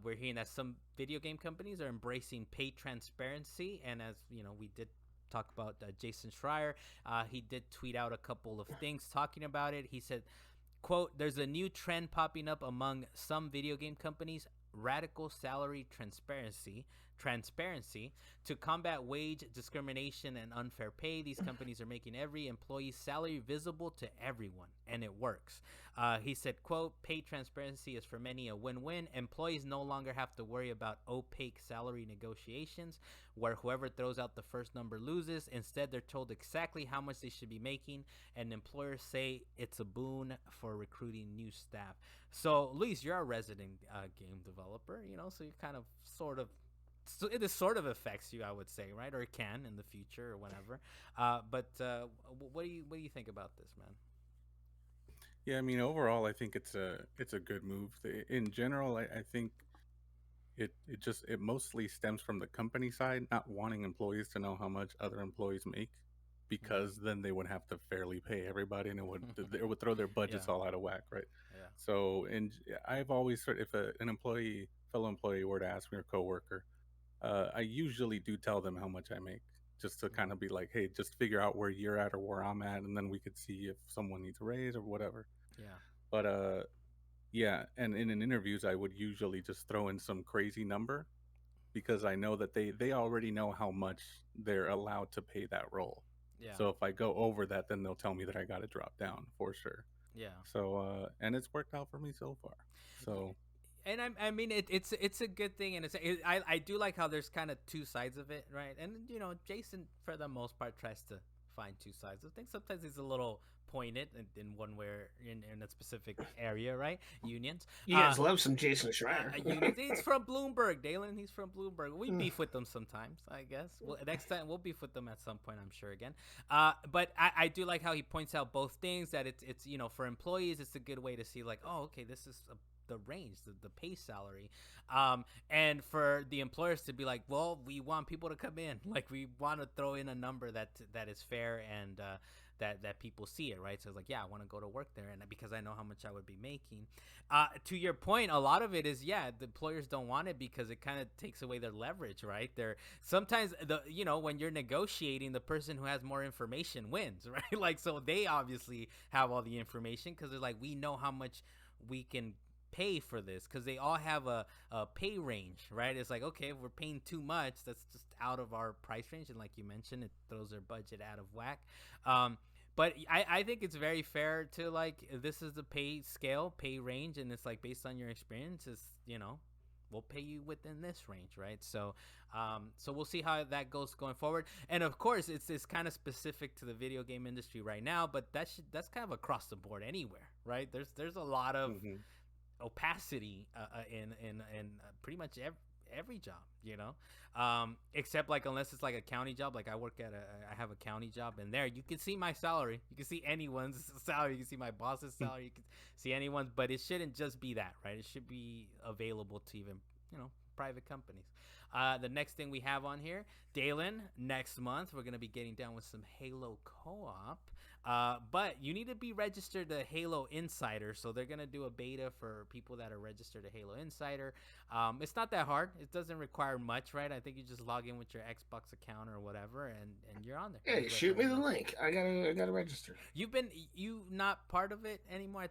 Speaker 1: we're hearing that some video game companies are embracing paid transparency, and as you know, we did talk about Jason Schreier. He did tweet out a couple of things talking about it. He said, quote, there's a new trend popping up among some video game companies, radical salary transparency to combat wage discrimination and unfair pay. These companies are making every employee's salary visible to everyone, and it works. He said, quote, pay transparency is for many a win-win. Employees no longer have to worry about opaque salary negotiations where whoever throws out the first number loses. Instead, they're told exactly how much they should be making, and employers say it's a boon for recruiting new staff. So, Luis, you're a resident game developer, so you kind of so it sort of affects you, I would say, right? Or it can in the future or whenever. But what do you think about this, man?
Speaker 3: Yeah, I mean, overall, I think it's a good move. In general, I think it motly stems from the company side not wanting employees to know how much other employees make, because then they would have to fairly pay everybody, and it would throw their budgets all out of whack, right?
Speaker 1: Yeah.
Speaker 3: So, and I've always heard, if an fellow employee were to ask me, or coworker, I usually do tell them how much I make, just to kind of be like, hey, just figure out where you're at or where I'm at, and then we could see if someone needs a raise or whatever.
Speaker 1: Yeah.
Speaker 3: But yeah, and in interviews, I would usually just throw in some crazy number, because I know that they already know how much they're allowed to pay that role.
Speaker 1: Yeah.
Speaker 3: So if I go over that, then they'll tell me that I got to drop down for sure.
Speaker 1: Yeah.
Speaker 3: So and it's worked out for me so far. So.
Speaker 1: And I mean it's a good thing, and I do like how there's kind of two sides of it, right? And Jason for the most part tries to find two sides of things. Sometimes he's a little pointed in one way, in a specific area, right? Unions.
Speaker 2: You guys love some Jason Schreier.
Speaker 1: He's from Bloomberg, Dalan. He's from Bloomberg. We beef with them sometimes, I guess. Next time we'll beef with them at some point, I'm sure, again. But I do like how he points out both things, that it's for employees, it's a good way to see, like, oh, okay, this is the range, the pay salary, and for the employers to be like, well, we want people to come in, like, we want to throw in a number that is fair, and that people see it, right? So it's like, yeah, I want to go to work there, and because I know how much I would be making. To your point, a lot of it is, the employers don't want it because it kind of takes away their leverage, right? They're sometimes when you're negotiating, the person who has more information wins, right? Like, so they obviously have all the information because they're like, we know how much we can pay for this, because they all have a pay range, right? It's like, okay, if we're paying too much, that's just out of our price range, and like you mentioned, it throws their budget out of whack. But I think it's very fair to, like, this is the pay range, and it's like, based on your experiences, we'll pay you within this range, right? So we'll see how that goes going forward. And of course, it's kind of specific to the video game industry right now, but that's kind of across the board anywhere, right? There's a lot of opacity in pretty much every job, except, like, unless it's like a county job. Like, I have a county job, and there you can see my salary, you can see anyone's salary, you can see my boss's salary, you can see anyone's, but it shouldn't just be that, right? It should be available to even private companies. The next thing we have on here, Dalan, next month we're going to be getting down with some Halo co-op. But you need to be registered to Halo Insider, so they're going to do a beta for people that are registered to Halo Insider. It's not that hard. It doesn't require much, right? I think you just log in with your Xbox account or whatever, and you're on there.
Speaker 2: Hey, shoot me the link. I gotta register.
Speaker 1: You not part of it anymore?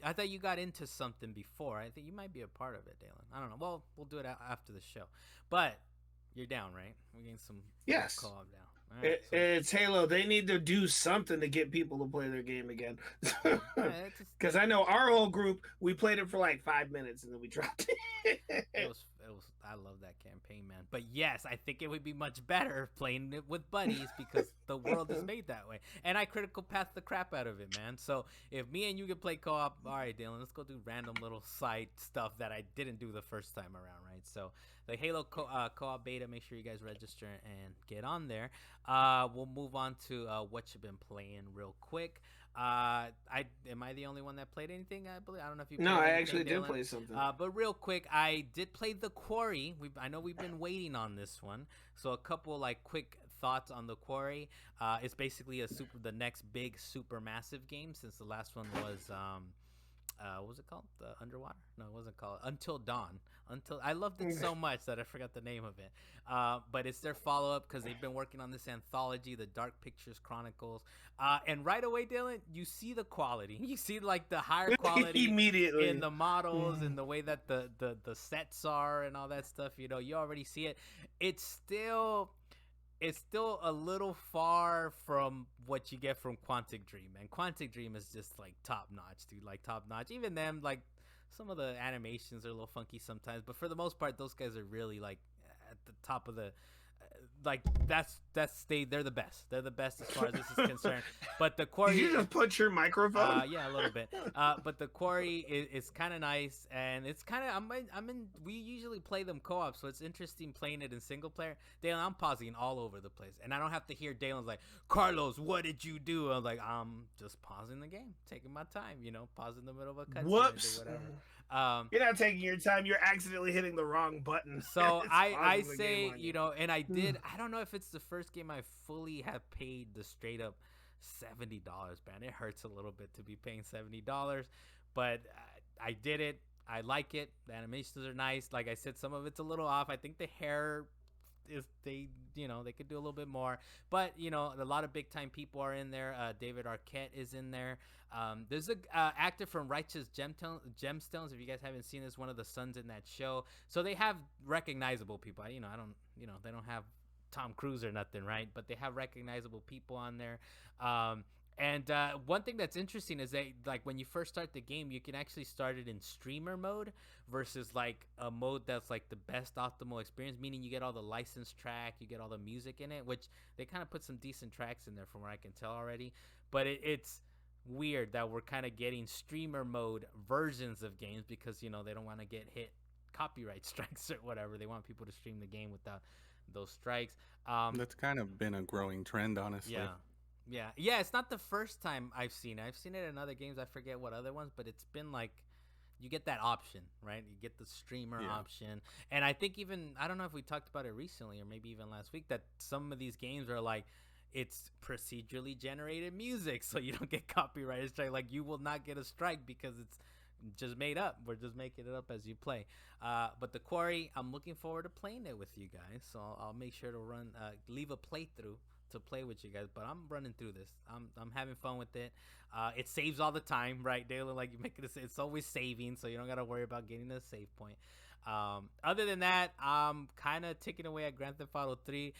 Speaker 1: I thought you got into something before. I think you might be a part of it, Dalan. I don't know. Well, we'll do it after the show. But you're down, right? We're getting some co-op down.
Speaker 2: Right, it's Halo. They need to do something to get people to play their game again. Because I know our whole group, we played it for like 5 minutes and then we dropped it.
Speaker 1: It was. I love that campaign, man. But yes, I think it would be much better playing it with buddies, because the world is made that way. And I critical path the crap out of it, man. So if me and you could play co-op, all right, Dalan, let's go do random little side stuff that I didn't do the first time around, right? So the Halo co-op beta, make sure you guys register and get on there. We'll move on to what you've been playing real quick. Am I the only one that played anything? I believe. I don't know if you.
Speaker 2: No, I actually did play something.
Speaker 1: But real quick, I did play the Quarry. I know we've been waiting on this one, so a couple like quick thoughts on the Quarry. It's basically the next big super massive game, since the last one was what was it called? The Underwater? No, it wasn't called Until Dawn. I loved it so much that I forgot the name of it. But it's their follow-up, because they've been working on this anthology, the Dark Pictures Chronicles. And right away, Dalan, you see the quality. You see, like, the higher quality
Speaker 2: immediately
Speaker 1: in the models and the way that the sets are and all that stuff. You already see it. It's still a little far from what you get from Quantic Dream, and Quantic Dream is just like top notch, dude. Like, top notch. Even them, like, some of the animations are a little funky sometimes, but for the most part, those guys are really, like, at the top of the like, they're the best. They're the best as far as this is concerned. But the Quarry,
Speaker 2: did you just put your microphone?
Speaker 1: Yeah, a little bit. But the Quarry is kind of nice, and it's kind of we usually play them co-op, so it's interesting playing it in single player. Dalan, I'm pausing all over the place, and I don't have to hear Dalan's like, Carlos, what did you do? I'm like, I'm just pausing the game, taking my time, pause in the middle of a cutscene,
Speaker 2: whoops,
Speaker 1: or whatever.
Speaker 2: You're not taking your time. You're accidentally hitting the wrong button.
Speaker 1: So I say, you know, and I did. I don't know if it's the first game I fully have paid the straight up $70, man. It hurts a little bit to be paying $70, but I did it. I like it. The animations are nice. Like I said, some of it's a little off. I think the hair is they could do a little bit more, but you know, a lot of big time people are in there. David Arquette is in there. There's a actor from Righteous Gemstones. If you guys haven't seen this, one of the sons in that show. So they have recognizable people. They don't have Tom Cruise or nothing, right? But they have recognizable people on there. And one thing that's interesting is that, like, when you first start the game, you can actually start it in streamer mode versus like a mode that's like the best optimal experience, meaning you get all the licensed track, you get all the music in it, which they kind of put some decent tracks in there from what I can tell already. But it's weird that we're kind of getting streamer mode versions of games because, you know, they don't want to get hit copyright strikes or whatever. They want people to stream the game without those strikes.
Speaker 3: That's kind of been a growing trend, honestly.
Speaker 1: Yeah, it's not the first time I've seen it. I've seen it in other games. I forget what other ones, but it's been like you get that option, right? You get the streamer option. And I think even, I don't know if we talked about it recently or maybe even last week, that some of these games are like, it's procedurally generated music, so you don't get copyright strike. Like, you will not get a strike because it's just made up. We're just making it up as you play. But the Quarry, I'm looking forward to playing it with you guys. So I'll make sure to leave a playthrough to play with you guys, but I'm running through this. I'm having fun with it. It saves all the time, right, Dalan? Like, you make it's always saving, so you don't gotta worry about getting a save point. Other than that, I'm kind of ticking away at Grand Theft Auto 3.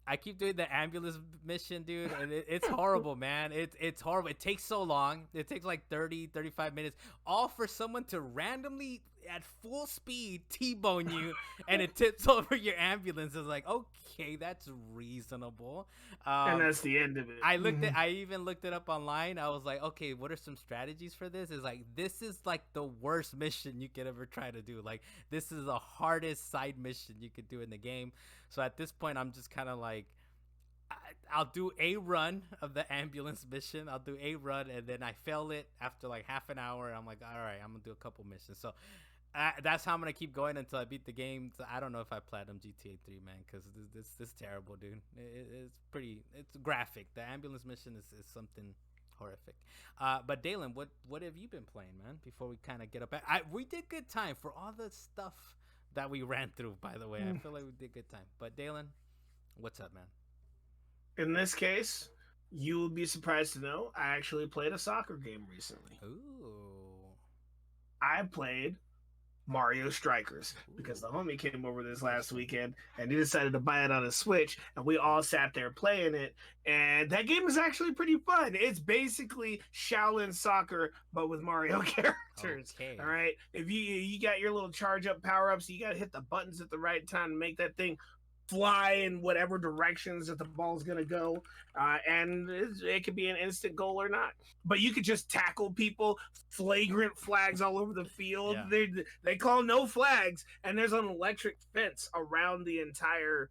Speaker 1: I keep doing the ambulance mission, dude, and it's horrible, man. It's horrible. It takes so long. It takes like 35 minutes, all for someone to randomly at full speed T-bone you, and it tips over your ambulance. It's like, okay, that's reasonable.
Speaker 2: And that's the end of it.
Speaker 1: I even looked it up online. I was like, okay, what are some strategies for this? It's like, this is like the worst mission you could ever try to do. Like, this is the hardest side mission you could do in the game. So at this point, I'm just kind of like, I'll do a run of the ambulance mission. I'll do a run, and then I fail it after like half an hour. I'm like, all right, I'm gonna do a couple missions. So that's how I'm gonna keep going until I beat the game. So I don't know if I platinum GTA 3, man, because this is terrible, dude. It's graphic. The ambulance mission is something horrific. But Dalan, what have you been playing, man? Before we kind of get up, we did good time for all the stuff that we ran through. By the way, I feel like we did good time. But Dalan, what's up, man?
Speaker 2: In this case, you will be surprised to know I actually played a soccer game recently.
Speaker 1: Ooh.
Speaker 2: I played Mario Strikers because the homie came over this last weekend and he decided to buy it on a Switch, and we all sat there playing it, and that game is actually pretty fun. It's basically Shaolin soccer but with Mario characters.
Speaker 1: Okay.
Speaker 2: All right, if you got your little charge up power ups, you got to hit the buttons at the right time to make that thing fly in whatever directions that the ball's going to go, and it could be an instant goal or not. But you could just tackle people, flagrant flags all over the field. Yeah. They call no flags, and there's an electric fence around the entire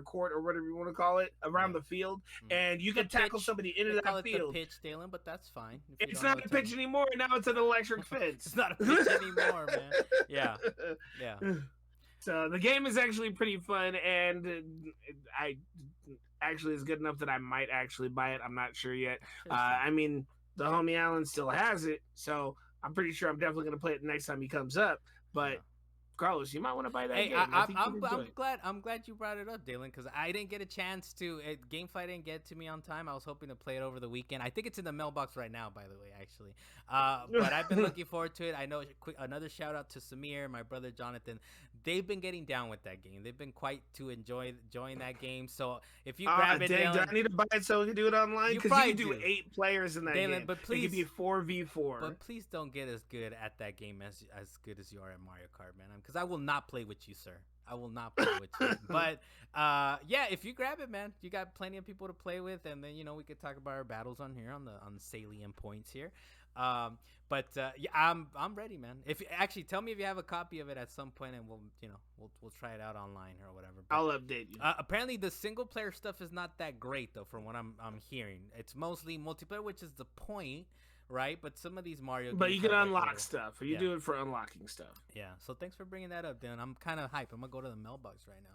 Speaker 2: court, or whatever you want to call it, around the field, and you can tackle somebody into that field.
Speaker 1: The pitch, Dalan, but that's fine.
Speaker 2: It's not a pitch anymore. Now it's an electric fence.
Speaker 1: It's not a pitch anymore, man. Yeah.
Speaker 2: So the game is actually pretty fun, and I actually is good enough that I might actually buy it. I'm not sure yet. I mean, the homie Alan still has it, so I'm pretty sure I'm definitely going to play it the next time he comes up. But Carlos, you might want to buy that game.
Speaker 1: I'm glad you brought it up, Dalan, because I didn't get a chance to. GameFly didn't get to me on time. I was hoping to play it over the weekend. I think it's in the mailbox right now, by the way, actually. But I've been looking forward to it. I know. Another shout out to Samir, my brother Jonathan. They've been getting down with that game. They've been quite to enjoying that game. So if you grab it, Dalan,
Speaker 2: do I need to buy it so we can do it online? Because you can do 8 players in that
Speaker 1: Dalan,
Speaker 2: game.
Speaker 1: But please,
Speaker 2: it could be 4v4.
Speaker 1: But please don't get as good at that game as good as you are at Mario Kart, man. Because I will not play with you, sir. I will not play with you. But if you grab it, man, you got plenty of people to play with, and then we could talk about our battles on here on the Salient Points here. I'm ready, man. If actually tell me if you have a copy of it at some point, and we'll try it out online or whatever. But,
Speaker 2: I'll update you.
Speaker 1: Apparently the single player stuff is not that great though, from what I'm hearing. It's mostly multiplayer, which is the point. right? But some of these Mario games.
Speaker 2: But you can unlock stuff. You do it for unlocking stuff.
Speaker 1: Yeah. So thanks for bringing that up, Dylan. I'm kind of hyped. I'm gonna go to the mailbox right now.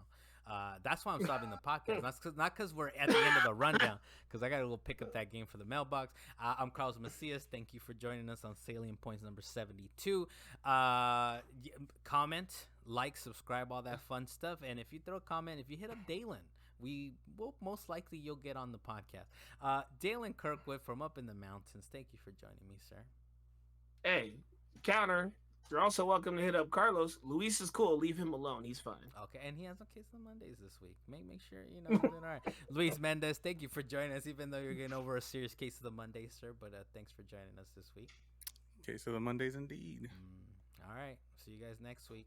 Speaker 1: That's why I'm stopping the podcast. Not because we're at the end of the rundown, because I got to go pick up that game for the mailbox. I'm Carlos Macias. Thank you for joining us on Salient Points number 72. Comment, like, subscribe, all that fun stuff. And if you throw a comment, if you hit up Dalan, we will most likely you'll get on the podcast. Dalan Kirkwood from up in the mountains. Thank you for joining me, sir.
Speaker 2: Hey, counter. You're also welcome to hit up Carlos. Luis is cool. Leave him alone. He's fine.
Speaker 1: Okay, and he has no Case of the Mondays this week. Make sure you know. All right, Luis Mendez, thank you for joining us. Even though you're getting over a serious Case of the Mondays, sir, but thanks for joining us this week.
Speaker 3: Case of the Mondays, indeed.
Speaker 1: All right, see you guys next week.